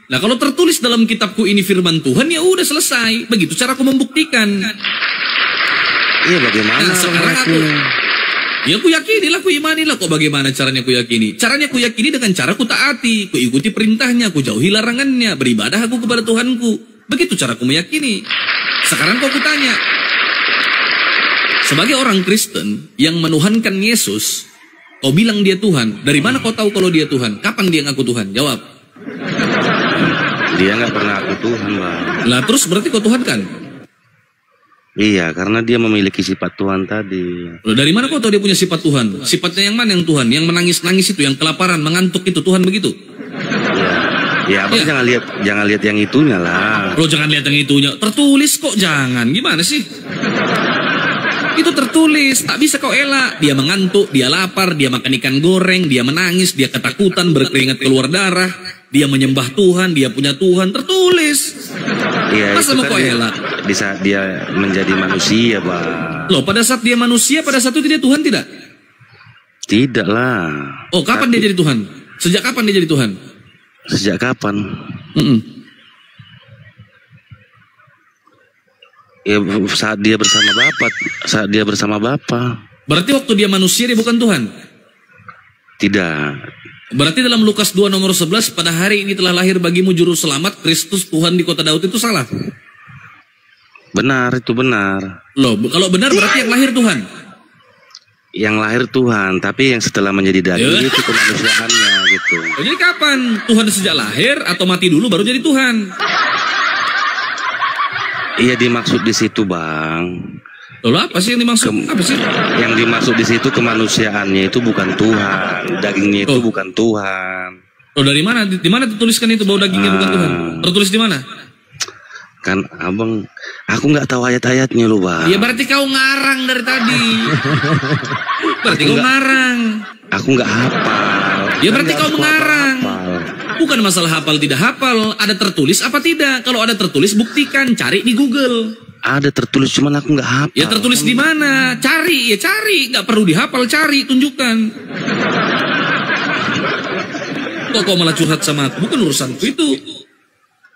Nah, kalau tertulis dalam kitabku ini firman Tuhan, ya udah selesai. Begitu cara aku membuktikan. Iya bagaimana? Nah, sekarang aku, ya aku yakinilah, aku imanilah. Kok bagaimana caranya aku yakini? Caranya aku yakini dengan cara aku taati, aku ikuti perintahnya, aku jauhi larangannya, beribadah aku kepada Tuhanku. Begitu cara aku meyakini. Sekarang kok aku tanya, sebagai orang Kristen yang menuhankan Yesus, kau bilang dia Tuhan, dari mana kau tahu kalau dia Tuhan? Kapan dia ngaku Tuhan? Jawab. Dia nggak pernah aku Tuhan bang. Lah terus berarti kau Tuhan kan? Iya, karena dia memiliki sifat Tuhan tadi. Loh, dari mana kau tahu dia punya sifat Tuhan? Sifatnya yang mana yang Tuhan? Yang menangis-nangis itu, yang kelaparan, mengantuk itu, Tuhan begitu? Ya abang Ya. jangan lihat yang itunya lah. Lo jangan lihat yang itunya. Tertulis kok, jangan. Gimana sih? Itu tertulis, tak bisa kau elak. Dia mengantuk, dia lapar, dia makan ikan goreng, dia menangis, dia ketakutan, berkeringat keluar darah. Dia menyembah Tuhan, dia punya Tuhan, tertulis. Iya, Masa itu mau kan kau elak? di saat dia menjadi manusia bang. Loh, pada saat dia manusia, pada saat itu dia Tuhan tidak? Tidak lah. Oh, kapan dia jadi Tuhan? Sejak kapan dia jadi Tuhan? Sejak kapan? Ya saat dia bersama Bapa. Saat dia bersama Bapa. Berarti waktu dia manusia dia bukan Tuhan? Tidak. Berarti dalam Lukas 2 nomor 11, pada hari ini telah lahir bagimu juru selamat, Kristus Tuhan di kota Daud, itu salah? Benar, itu benar. Loh, kalau benar berarti yang lahir Tuhan? Yang lahir Tuhan, tapi yang setelah menjadi daging itu kemanusiaannya gitu. Jadi kapan? Tuhan sejak lahir atau mati dulu baru jadi Tuhan? Iya dimaksud di situ bang. Lalu apa sih yang dimaksud? Apa sih? Yang dimaksud di situ kemanusiaannya itu bukan Tuhan, dagingnya itu bukan Tuhan. Loh, dari mana? Di mana tertuliskan itu bahwa dagingnya bukan Tuhan? Tertulis di mana? Kan abang, aku nggak tahu ayat-ayatnya loh bang. Ya berarti kau ngarang dari tadi. Berarti kau ngarang. Aku nggak hafal. Ya berarti Kan kau nggak mengarang. hafal. Bukan masalah hafal tidak hafal, ada tertulis apa tidak? Kalau ada tertulis buktikan, cari di Google. Ada tertulis cuman aku nggak hafal. Ya tertulis di mana? Cari, ya cari, nggak perlu dihafal, cari, tunjukkan. Kok kau malah curhat sama aku? Bukan urusanku itu.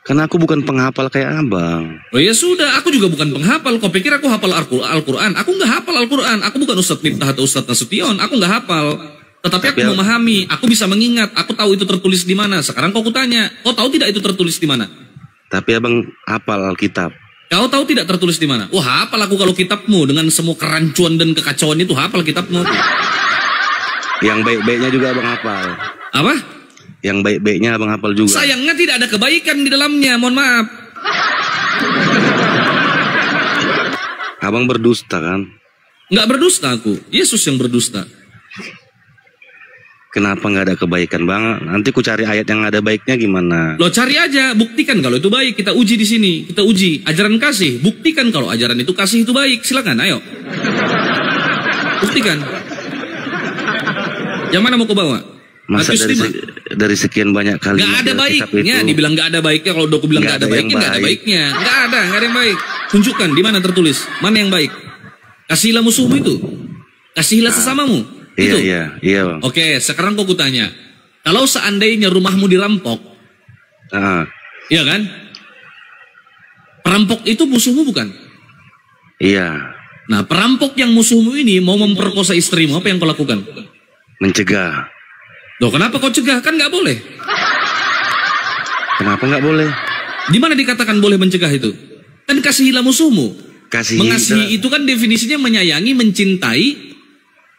Karena aku bukan penghafal kayak abang. Oh ya sudah, aku juga bukan penghafal. Kau pikir aku hafal Al-Quran? Aku nggak hafal Al-Quran. Aku bukan Ustadz Miftah atau Ustadz Nasution. Aku nggak hafal. Tetapi aku memahami. Aku bisa mengingat. Aku tahu itu tertulis di mana. Sekarang kau kutanya, kau tahu tidak itu tertulis di mana? Tapi abang hafal Alkitab. Kau tahu tidak tertulis di mana? Wah, hafal aku kalau kitabmu dengan semua kerancuan dan kekacauan itu, hafal kitabmu. Yang baik-baiknya juga abang hafal. Apa? Yang baik-baiknya abang hafal juga. Sayangnya tidak ada kebaikan di dalamnya, mohon maaf. Abang berdusta kan? Nggak berdusta aku, Yesus yang berdusta. Kenapa nggak ada kebaikan bang? Nanti ku cari ayat yang ada baiknya gimana? Lo cari aja, buktikan kalau itu baik. Kita uji di sini, kita uji ajaran kasih. Buktikan kalau ajaran itu kasih itu baik. Silakan, ayo. Buktikan. Yang mana mau kau bawa? Masa dari sekian banyak kali nggak ada baiknya, dibilang nggak ada baiknya. Kalau udah aku bilang nggak ada baiknya, nggak ada baiknya. Nggak ada yang baik. Tunjukkan di mana tertulis, mana yang baik. Kasihlah musuhmu itu, kasihlah sesamamu. Itu. Iya bang. Oke, sekarang kau kutanya, kalau seandainya rumahmu dirampok, iya kan? Perampok itu musuhmu bukan? Iya. Nah, perampok yang musuhmu ini mau memperkosa istrimu, apa yang kau lakukan? Mencegah. Loh, kenapa kau cegah? Kan nggak boleh. Kenapa nggak boleh? Di mana dikatakan boleh mencegah itu? Kan kasihilah musuhmu. Mengasihi itu kan definisinya menyayangi, mencintai.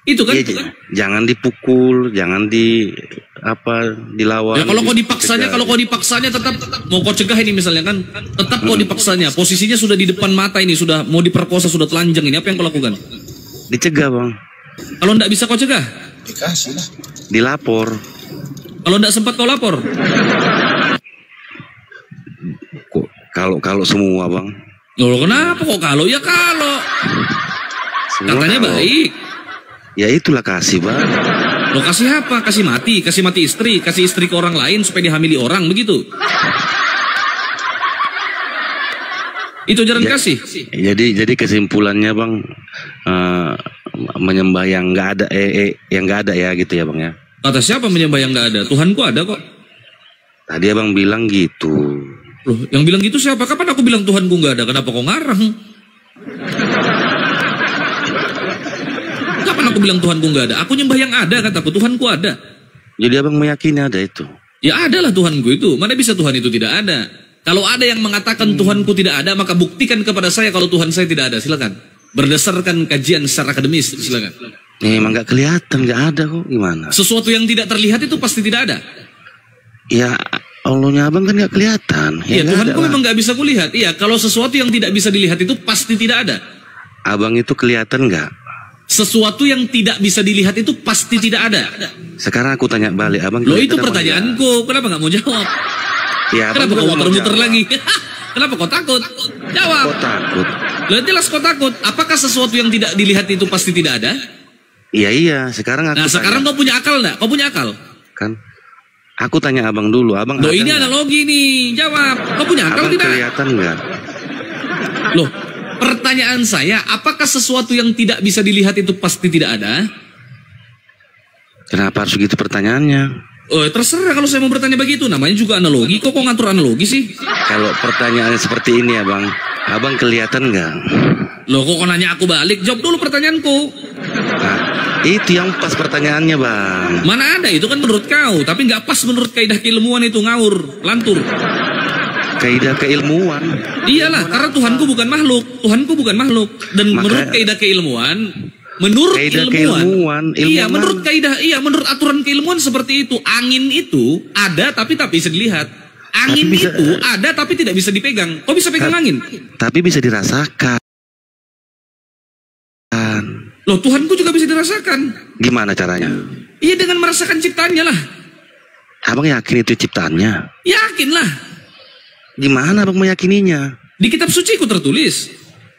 Itu kan? Iya, jangan dipukul, jangan dilawan. Ya kalau kau dipaksanya, tetap mau kau cegah ini misalnya kan, tetap kau dipaksanya. Posisinya sudah di depan mata ini, sudah mau diperkosa, sudah telanjang ini. Apa yang kau lakukan? Dicegah bang. Kalau ndak bisa kau cegah? Dikasih lah. Dilapor. Kalau ndak sempat kau lapor? Kalau semua bang. Loh, kenapa kok kalau? Ya kalau. Katanya baik. Ya itulah kasih bang. Lo kasih apa? Kasih mati istri, kasih istri ke orang lain supaya dihamili orang, begitu. Itu ajaran kasih. Jadi kesimpulannya bang, menyembah yang nggak ada, yang nggak ada ya gitu ya bang ya. Kata siapa menyembah yang nggak ada? Tuhanku ada kok. Tadi abang bilang gitu. Loh, yang bilang gitu siapa? Kapan aku bilang Tuhanku nggak ada? Kenapa kau ngarang? Kapan aku bilang Tuhanku nggak ada? Aku nyembah yang ada, kataku Tuhanku ada. Jadi abang meyakini ada itu? Ya adalah Tuhanku itu. Mana bisa Tuhan itu tidak ada? Kalau ada yang mengatakan Tuhanku tidak ada, maka buktikan kepada saya kalau Tuhan saya tidak ada. Silakan. Berdasarkan kajian secara akademis, silakan. Emang nggak kelihatan, nggak ada kok. Gimana? Sesuatu yang tidak terlihat itu pasti tidak ada. Ya Allahnya abang kan nggak kelihatan. Iya, Tuhanku memang nggak bisa kulihat. Iya, kalau sesuatu yang tidak bisa dilihat itu pasti tidak ada. Abang itu kelihatan nggak? Sesuatu yang tidak bisa dilihat itu pasti tidak ada. Sekarang aku tanya balik, abang. Loh, itu pertanyaanku. Kenapa nggak mau jawab? Ya, kenapa kau muter-muter lagi? Kenapa kau takut? Jawab. Kau takut? Loh, jelas kau takut. Apakah sesuatu yang tidak dilihat itu pasti tidak ada? Iya. Sekarang aku. Nah, sekarang kau punya akal nggak? Kau punya akal? Kan. Aku tanya abang dulu, abang. Loh, ini analogi nih. Jawab. Kau punya akal abang tidak? Kelihatan nggak? Loh, pertanyaan saya, apakah sesuatu yang tidak bisa dilihat itu pasti tidak ada? Kenapa harus gitu pertanyaannya? Oh, terserah kalau saya mau bertanya begitu. Namanya juga analogi. Kok ngatur analogi sih? Kalau pertanyaannya seperti ini ya bang, abang kelihatan nggak? Loh, kok nanya aku balik? Jawab dulu pertanyaanku. Nah, itu yang pas pertanyaannya bang. Mana ada, itu kan menurut kau. Tapi nggak pas menurut kaidah keilmuan itu, ngawur, lantur. Kaidah keilmuan? Iyalah, karena Tuhanku bukan makhluk. Tuhanku bukan makhluk. Dan menurut kaidah keilmuan, menurut ilmuwan, iya, menurut kaidah, iya, menurut aturan keilmuan seperti itu. Angin itu ada tapi tak bisa dilihat. Angin itu ada tapi tidak bisa dipegang. Kok bisa pegang angin? Tapi bisa dirasakan. Loh, Tuhanku juga bisa dirasakan. Gimana caranya? Iya, dengan merasakan ciptaannya lah. Abang yakin itu ciptaannya? Yakin lah. Gimana abang meyakininya? Di kitab suci ku tertulis.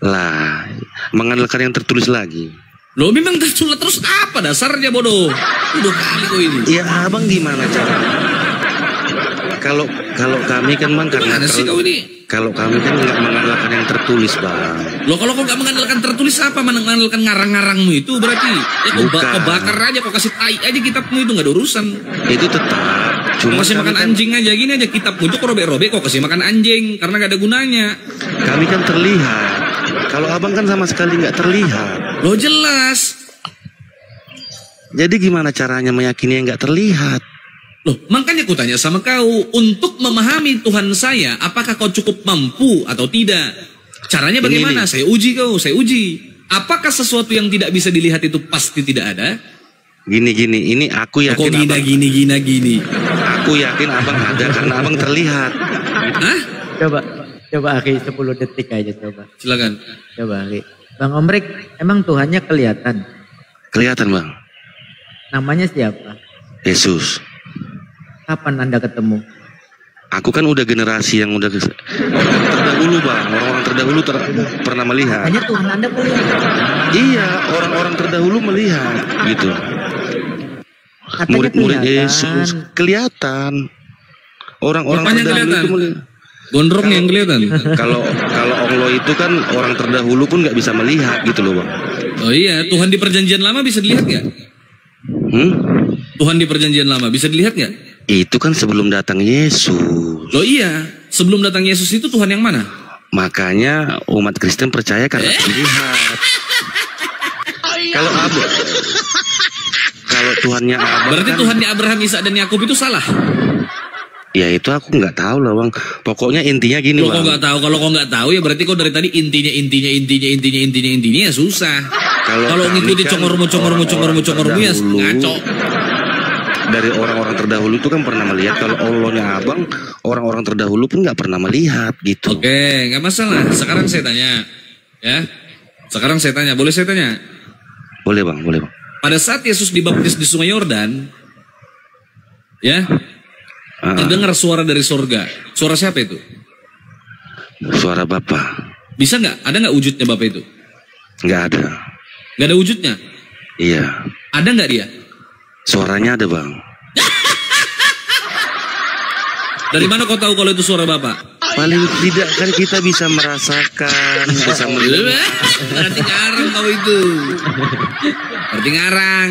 Lah, mengandalkan yang tertulis lagi. Loh, memang tertulis terus apa dasarnya, bodoh? Udah kali kau ini. Iya, abang gimana caranya? Kalau kami kan bang, karena sih kau ini? Kalau kami kan nggak mengandalkan yang tertulis bang. Loh, kalau kau nggak mengandalkan tertulis apa? Mengandalkan ngarang-ngarangmu itu berarti? Ya kau bakar aja, kau kasih tai aja kitabmu itu, nggak ada urusan. Itu tetap. Cuma kasih makan anjing aja, gini aja kitabmu itu kau robek-robek, kau kasih makan anjing karena nggak ada gunanya. Kami kan terlihat. Kalau abang kan sama sekali nggak terlihat. Loh, jelas. Jadi gimana caranya meyakini yang nggak terlihat? Loh, makanya aku tanya sama kau, untuk memahami Tuhan saya, apakah kau cukup mampu atau tidak? Caranya bagaimana? Saya uji kau, saya uji. Apakah sesuatu yang tidak bisa dilihat itu pasti tidak ada? Gini, ini aku yakin. Kok gini? Aku yakin abang ada karena abang terlihat. Hah? Coba Aki, 10 detik aja coba. Silakan. Coba Aki. Bang Omrik, emang Tuhannya kelihatan? Kelihatan bang. Namanya siapa? Yesus. Kapan Anda ketemu? Aku kan udah generasi yang udah orang terdahulu bang, orang-orang terdahulu pernah melihat. Hanya Tuhan Anda melihat. Iya, orang-orang terdahulu melihat gitu. Katanya Murid-murid kelihatan. Yesus kelihatan. Orang-orang Bapaknya terdahulu kelihatan. itu melihat. Gondrong yang kelihatan. Kalau Allah itu kan orang terdahulu pun nggak bisa melihat gitu loh bang. Oh iya, Tuhan di perjanjian lama bisa dilihat nggak? Tuhan di perjanjian lama bisa dilihat nggak? Itu kan sebelum datang Yesus. Loh iya, sebelum datang Yesus itu Tuhan yang mana? Makanya umat Kristen percaya karena dilihat. Kalau Tuhannya Abraham, Berarti Tuhannya Abraham, Ishak dan Yakub itu salah. ya itu aku nggak tahu lah bang. Pokoknya intinya gini Loh, bang. kok nggak tahu? Kalau kau nggak tahu ya berarti kau dari tadi intinya ya susah. Kalau ngikuti kan congormu ya ngaco. Dari orang-orang terdahulu itu kan pernah melihat. Kalau Allahnya abang, orang-orang terdahulu pun nggak pernah melihat gitu. Oke, nggak masalah. Sekarang saya tanya, ya. Sekarang saya tanya, boleh saya tanya? Boleh bang, boleh bang. Pada saat Yesus dibaptis di Sungai Yordan, ya, terdengar suara dari sorga. Suara siapa itu? Suara Bapa. Bisa nggak? Ada nggak wujudnya Bapak itu? Nggak ada. Nggak ada wujudnya? Iya. Ada nggak dia? Suaranya ada bang. Dari mana kau tahu kalau itu suara Bapak? Paling tidak kan kita bisa merasakan, bisa melihat. Berarti ngarang kau itu. Berarti ngarang.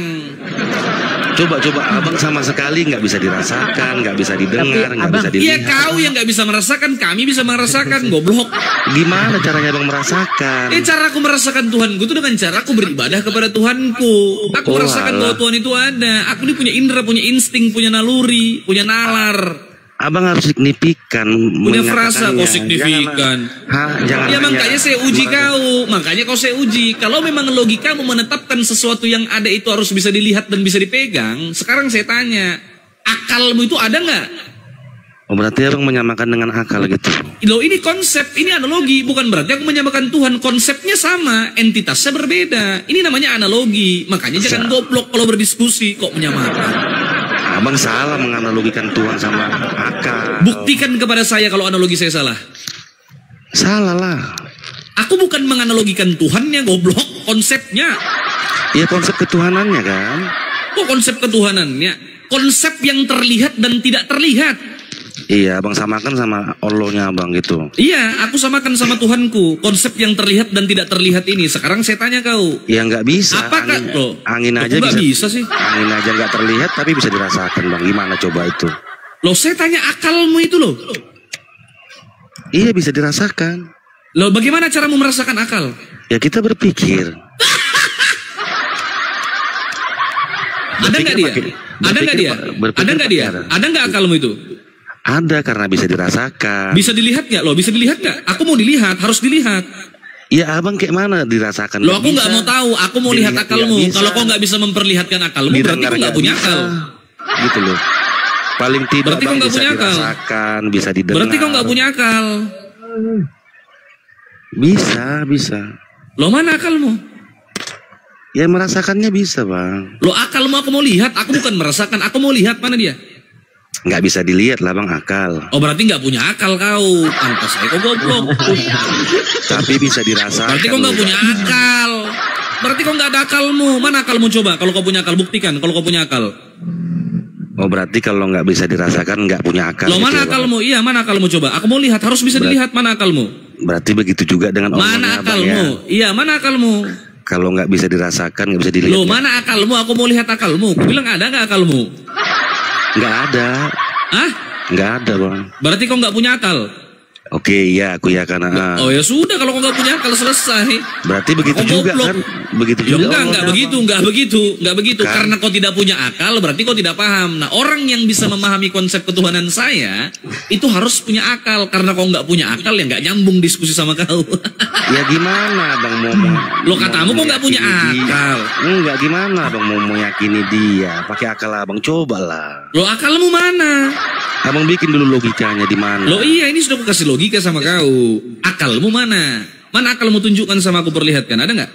Coba abang sama sekali nggak bisa dirasakan, nggak bisa didengar, nggak bisa Iya dilihat. kau yang nggak bisa merasakan, kami bisa merasakan, goblok. Gimana caranya bang merasakan? Cara aku merasakan Tuhanku itu dengan cara aku beribadah kepada Tuhanku. Aku merasakan bahwa Tuhan itu ada. Aku ini punya indera, punya insting, punya naluri, punya nalar. Abang harus signifikan. Punya frasa kok menyatakannya. signifikan. Jangan Ya hanya- makanya saya uji kau. Makanya kau saya uji. Kalau memang logikamu menetapkan sesuatu yang ada itu harus bisa dilihat dan bisa dipegang. Sekarang saya tanya, akalmu itu ada nggak? Oh berarti abang menyamakan dengan akal gitu. Loh ini konsep, ini analogi. Bukan berarti aku menyamakan Tuhan. Konsepnya sama, entitasnya berbeda. Ini namanya analogi. Makanya jangan goblok kalau berdiskusi kok menyamakan. Abang salah menganalogikan Tuhan sama akal. Buktikan kepada saya kalau analogi saya salah. Salah lah. Aku bukan menganalogikan Tuhannya, goblok. Konsepnya. Ya konsep ketuhanannya kan. Kok konsep ketuhanannya? Konsep yang terlihat dan tidak terlihat. Iya abang samakan sama Allahnya abang gitu. Iya, aku samakan sama Tuhanku. Konsep yang terlihat dan tidak terlihat ini. Sekarang saya tanya kau. Ya nggak bisa. Apakah Angin aja nggak bisa sih? Angin aja nggak terlihat tapi bisa dirasakan bang. Gimana coba itu? Loh, saya tanya akalmu itu loh. Iya bisa dirasakan. Loh, bagaimana caramu merasakan akal? Ya kita berpikir. Ada nggak dia? Ada nggak dia? Ada nggak dia? Ada nggak akalmu itu? Ada karena bisa dirasakan. Bisa dilihat nggak? Loh, bisa dilihat nggak? Aku mau dilihat, harus dilihat. Ya abang kayak mana dirasakan? Loh, aku nggak mau tahu. Aku mau lihat akalmu. Kalau kau nggak bisa memperlihatkan akalmu, berarti kau nggak punya akal. Gitu loh. Paling tidak Berarti kau abang nggak bisa punya akal. dirasakan, bisa didengar. Berarti kau nggak punya akal. Bisa. Loh, mana akalmu? Ya merasakannya bisa bang. Loh, akalmu aku mau lihat. Aku bukan merasakan. Aku mau lihat, mana dia? Nggak bisa dilihat lah bang akal. Oh, berarti nggak punya akal kau. Pantas saya kau goblok. Tapi bisa dirasakan. Berarti kau nggak loh. punya akal. Berarti kau nggak ada akalmu. Mana akalmu coba? Kalau kau punya akal, buktikan. Kalau kau punya akal. Oh berarti kalau nggak bisa dirasakan nggak punya akal. Loh, gitu mana ya, Bang? akalmu? Iya, mana akalmu coba? Aku mau lihat. Harus bisa dilihat. Mana akalmu? Berarti begitu juga dengan Mana Allahnya, Bang, akalmu? ya. Iya, mana akalmu? Kalau nggak bisa dirasakan nggak bisa dilihat. Loh, ya? mana akalmu? Aku mau lihat akalmu. Aku bilang ada nggak akalmu? Nggak ada. Hah? Nggak ada bang. Berarti kau nggak punya akal. Oke iya aku ya karena. Oh ya sudah, kalau kau nggak punya akal selesai. Berarti begitu Kau juga goblok. kan? Begitu Ya juga. enggak Allahnya, begitu, Bang. enggak begitu. Kan? Karena kau tidak punya akal, berarti kau tidak paham. Nah, orang yang bisa memahami konsep ketuhanan saya, itu harus punya akal. Karena kau nggak punya akal, ya nggak nyambung diskusi sama kau. Ya gimana bang mau? Lo katamu kok nggak punya meyakini dia? akal. Enggak gimana bang mau meyakini dia? Pakai akal abang cobalah. Lo akalmu mana? Abang bikin dulu logikanya di mana? Lo iya, ini sudah aku kasih logika sama kau. Akalmu mana? Mana akalmu tunjukkan sama aku perlihatkan, ada nggak?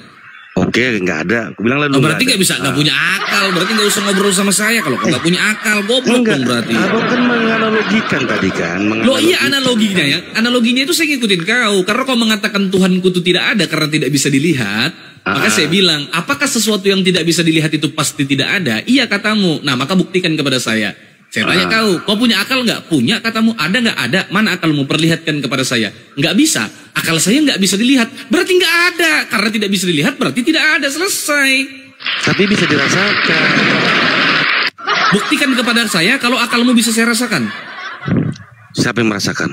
Oke, nggak ada. Aku bilang lalu. Oh, berarti nggak bisa, nggak punya akal. Berarti nggak usah ngobrol sama saya kalau nggak punya akal. Goblok dong berarti. Abang kan menganalogikan tadi kan. Loh iya analoginya ya. Analoginya itu saya ngikutin kau. Karena kau mengatakan Tuhanku itu tidak ada karena tidak bisa dilihat. Maka saya bilang, apakah sesuatu yang tidak bisa dilihat itu pasti tidak ada? Iya katamu. Nah maka buktikan kepada saya. Saya tanya kau punya akal nggak? Punya katamu. Ada nggak? Ada. Mana akalmu? Perlihatkan kepada saya. Nggak bisa. Akal saya nggak bisa dilihat. Berarti nggak ada. Karena tidak bisa dilihat berarti tidak ada. Selesai. Tapi bisa dirasakan. Buktikan kepada saya kalau akalmu bisa saya rasakan. Siapa yang merasakan?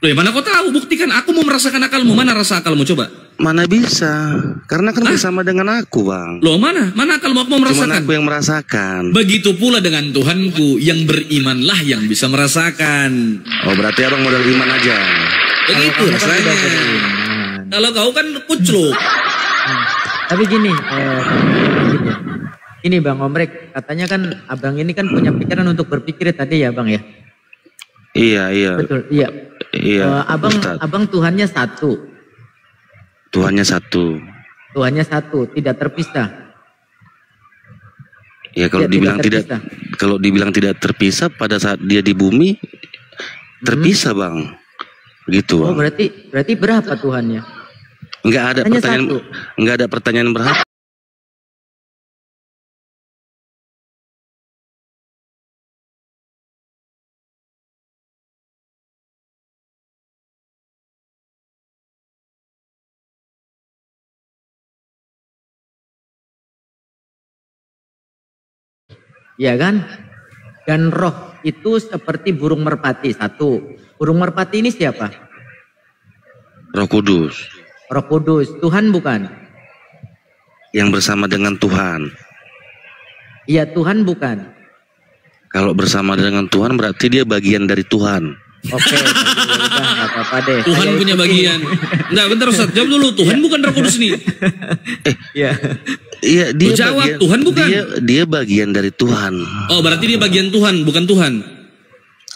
Loh, mana kau tahu? Buktikan. Aku mau merasakan akalmu. Mana rasa akalmu? Coba. Mana bisa? Karena kan bersama dengan aku, Bang. Loh mana? Mana akalmu? Aku mau merasakan. Cuman aku yang merasakan. Begitu pula dengan Tuhanku. Yang berimanlah yang bisa merasakan. Oh berarti abang modal iman aja. Begitu rasanya. Kalau kau kan kucluk. Tapi gini, ini Bang Omrek, katanya kan abang ini kan punya pikiran untuk berpikir tadi ya Bang ya? Iya. Betul, iya. Iya. Abang Tuhannya satu. Tuhannya satu. Tuhannya satu, tidak terpisah. Ya kalau dibilang tidak terpisah pada saat dia di bumi terpisah Bang. Gitu Bang. Oh berarti berapa Tuhannya? Enggak ada pertanyaan berapa. Ya kan? Dan roh itu seperti burung merpati satu. Burung merpati ini siapa? Roh Kudus. Roh Kudus, Tuhan bukan? Yang bersama dengan Tuhan. Iya Tuhan bukan? Kalau bersama dengan Tuhan berarti dia bagian dari Tuhan. Oke, udah nggak apa-apa deh. Tuhan punya bagian. Enggak, bentar Ustaz, jawab dulu. Tuhan bukan Roh Kudus nih. Iya, dia jawab, bagian, Tuhan bukan? Dia bagian dari Tuhan. Oh, berarti dia bagian Tuhan, bukan Tuhan.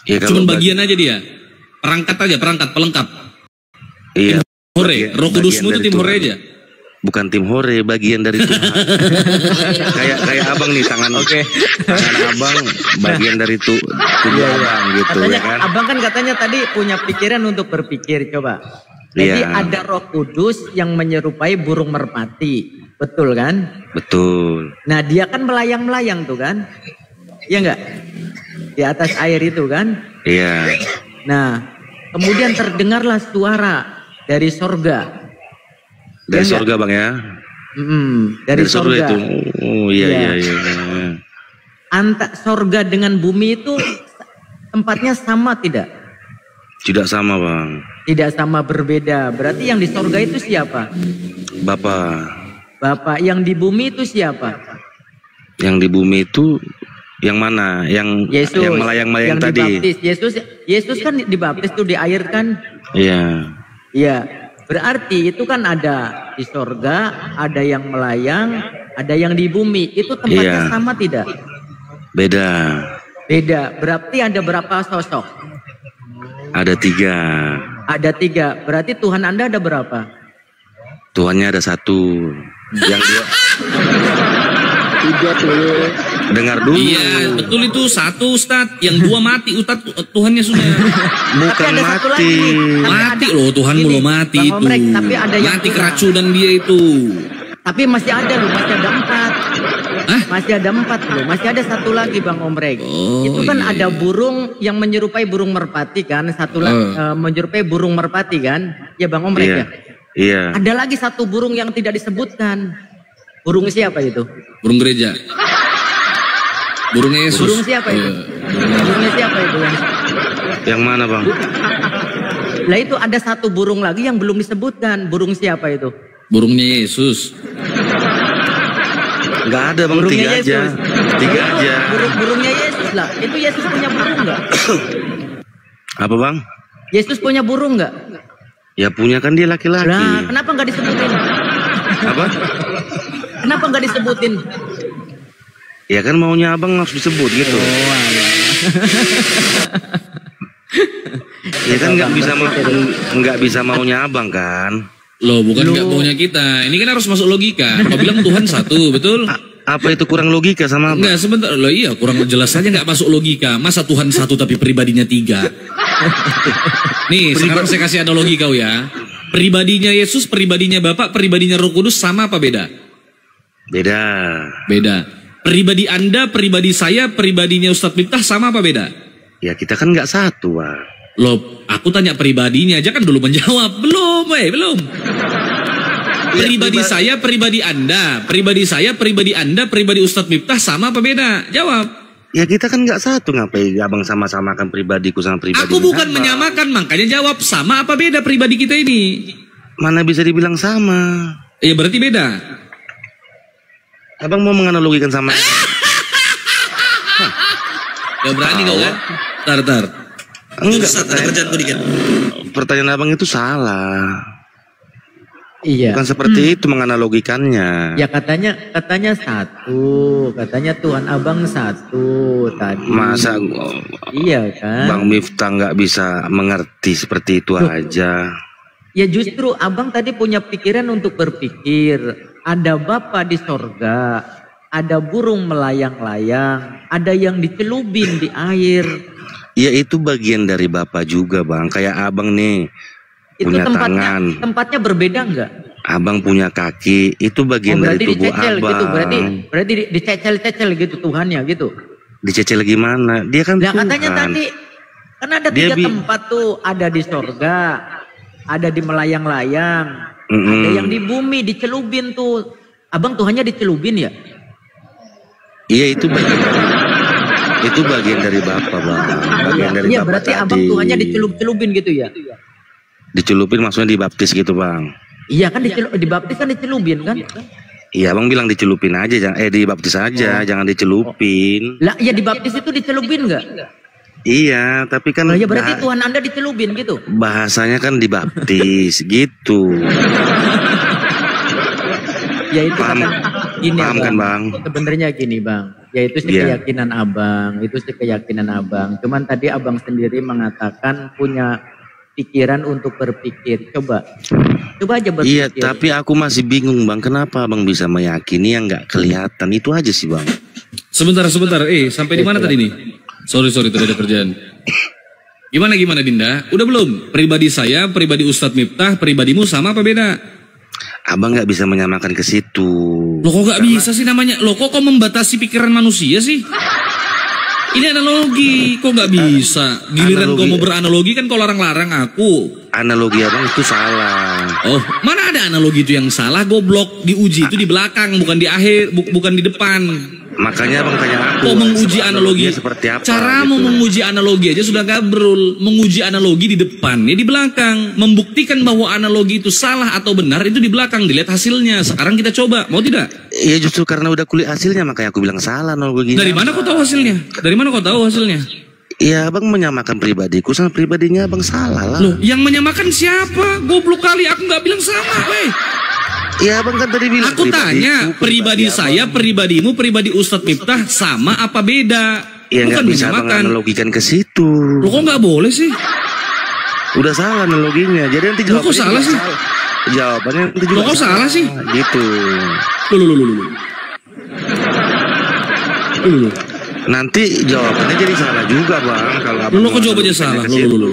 Ya, cuman bagian aja dia. Perangkat aja, perangkat, pelengkap. Iya. Hore, Roh Kudusmu itu tim Hore aja. Bukan tim Hore, bagian dari Tuhan. kayak abang nih tangan abang bagian dari tubuh abang gitu. Katanya, ya kan? Abang kan katanya tadi punya pikiran untuk berpikir, coba. Jadi ada Roh Kudus yang menyerupai burung merpati, betul kan? Betul. Nah dia kan melayang-melayang tuh kan, iya nggak? Di atas air itu kan? Iya. Nah kemudian terdengarlah suara dari sorga. Dari sorga Bang ya? Dari sorga. Itu. Oh iya. Sorga dengan bumi itu tempatnya sama tidak? Tidak sama Bang. Tidak sama, berbeda. Berarti yang di sorga itu siapa? Bapak. Yang di bumi itu siapa? Yang di bumi itu yang mana? Yang Yesus, yang melayang-melayang yang tadi. Dibaptis. Yesus kan dibaptis tuh di air kan? Iya. Iya. Berarti itu kan ada di sorga, ada yang melayang, ada yang di bumi. Itu tempatnya sama tidak? Beda. Berarti ada berapa sosok? Ada 3. Ada 3. Berarti Tuhan Anda ada berapa? Tuhannya ada 1. Yang dia. Dengar dulu. Iya, betul itu 1 Ustadz. Yang 2 mati Ustadz, Tuhannya sudah. Bukan mati. Mati loh, Tuhan belum mati itu. Tapi ada yang mati keracunan dia itu. Tapi masih ada loh, masih ada 4. Hah? Masih ada 4 loh, masih ada 1 lagi Bang Omrek. Itu kan ada burung yang menyerupai burung merpati kan, menyerupai burung merpati kan, ya Bang Omrek ya. Iya. Ada lagi 1 burung yang tidak disebutkan. Burung siapa itu? Burung gereja. Burung Yesus. Burung siapa itu? Burungnya siapa itu? Yang mana Bang? Lah itu ada 1 burung lagi yang belum disebutkan. Burung siapa itu? Burungnya Yesus. Enggak ada Bang, burungnya 3 aja. 3 aja. Burungnya Yesus lah. Itu Yesus punya burung enggak? Apa Bang? Yesus punya burung enggak? Ya punya kan, dia laki-laki. Nah, kenapa enggak disebutin? Apa? Kenapa enggak disebutin? Ya kan maunya abang harus disebut gitu. Ya kan nggak bisa maunya abang kan. Loh, bukan nggak maunya kita. Ini kan harus masuk logika. Kau bilang Tuhan satu, betul? Apa itu kurang logika sama apa? Enggak, sebentar. Loh iya, kurang jelas saja nggak masuk logika. Masa Tuhan satu tapi pribadinya 3? Nih, sekarang saya kasih analogi kau ya. Pribadinya Yesus, pribadinya Bapa, pribadinya Roh Kudus sama apa beda? Beda. Beda. Pribadi Anda, pribadi saya, pribadinya Ustadz Miftah sama apa beda? Ya kita kan nggak satu, Bang. Loh, aku tanya pribadinya aja kan dulu menjawab. Belum, belum. Pribadi saya, pribadi Anda, pribadi saya, pribadi Anda, pribadi Ustadz Miftah sama apa beda? Jawab. Ya kita kan nggak satu, ngapain abang sama-samakan pribadiku sama pribadi. Aku bukan menyamakan, makanya jawab sama apa beda pribadi kita ini? Mana bisa dibilang sama? Ya berarti beda. Abang mau menganalogikan sama? Gak berani kau kan? Tar. Enggak, pertanyaan abang itu salah. Iya. Bukan seperti itu menganalogikannya. Ya katanya satu, katanya Tuhan abang satu tadi. Masa iya kan? Bang Miftah nggak bisa mengerti seperti itu aja. Ya justru abang tadi punya pikiran untuk berpikir. Ada Bapa di sorga, ada burung melayang-layang, ada yang dicelubin di air. Ya itu bagian dari Bapa juga, Bang. Kayak abang nih. Itu punya tangan. Tempatnya berbeda enggak? Abang punya kaki, itu bagian dari tubuh abang. Gitu, berarti dicecel-cecel gitu Tuhannya gitu. Dicecel gimana? Dia kan Tuhan. Tuhan. Katanya tadi kan ada 3 tempat tuh, ada di sorga, ada di melayang-layang, ada yang di bumi dicelubin tuh. Abang Tuhannya dicelubin ya? Iya itu bagian dari Bapa, Bang. Bagian dari Iya Bapa berarti tadi. abang Tuhannya dicelubin gitu ya? Dicelupin maksudnya dibaptis gitu, Bang. Iya kan dibaptis kan dicelubin kan? Iya, Bang bilang dicelupin aja, dibaptis aja, jangan dicelupin. Lah ya dibaptis itu dicelubin enggak? Iya, tapi kan ya berarti Tuhan Anda dicelubin gitu. Bahasanya kan dibaptis gitu. Ya itu gini, paham kan, Bang? Sebenarnya gini, Bang. Ya itu sih keyakinan abang, Cuman tadi abang sendiri mengatakan punya pikiran untuk berpikir. Coba aja berpikir. Iya, tapi aku masih bingung, Bang. Kenapa abang bisa meyakini yang nggak kelihatan? Itu aja sih, Bang. Sebentar. Sampai di mana tadi nih? Sorry, tadi ada kerjaan. Gimana Dinda? Udah belum? Pribadi saya, pribadi Ustadz Miftah, pribadimu sama apa beda? Abang nggak bisa menyamakan ke situ. Loh kok nggak bisa sih namanya? Loh kok membatasi pikiran manusia sih? Ini analogi, kok nggak bisa? Giliran kau mau beranalogi kan kau larang-larang aku. Analogi abang itu salah. Oh, mana ada analogi itu yang salah? Goblok, diuji itu di belakang, bukan di akhir, bukan di depan. Makanya abang tanya aku. Kok menguji analogi? Seperti apa? Caramu gitu. Menguji analogi aja sudah gabrul. Menguji analogi di depan, ya di belakang. Membuktikan bahwa analogi itu salah atau benar itu di belakang. Dilihat hasilnya. Sekarang kita coba, mau tidak? Iya justru karena udah kulihat hasilnya makanya aku bilang salah analogi. Dari mana kau tahu hasilnya? Iya, abang menyamakan pribadiku sama pribadinya abang salah lah. Loh, yang menyamakan siapa? Goblok kali, aku nggak bilang sama, weh. Ya abang kan tadi bilang. Aku tanya, pribadi saya, pribadimu, pribadi Ustadz Miftah sama apa beda? Ya nggak bisa abang analogikan ke situ. Loh kok nggak boleh sih? Udah salah analoginya. Jadi nanti jawabannya. Loh kok salah sih? Jawabannya nanti juga. Loh kok salah sih? Gitu. Loh. Nanti jawabannya jadi salah juga, Bang. Kalau kok jawabannya salah? Loh.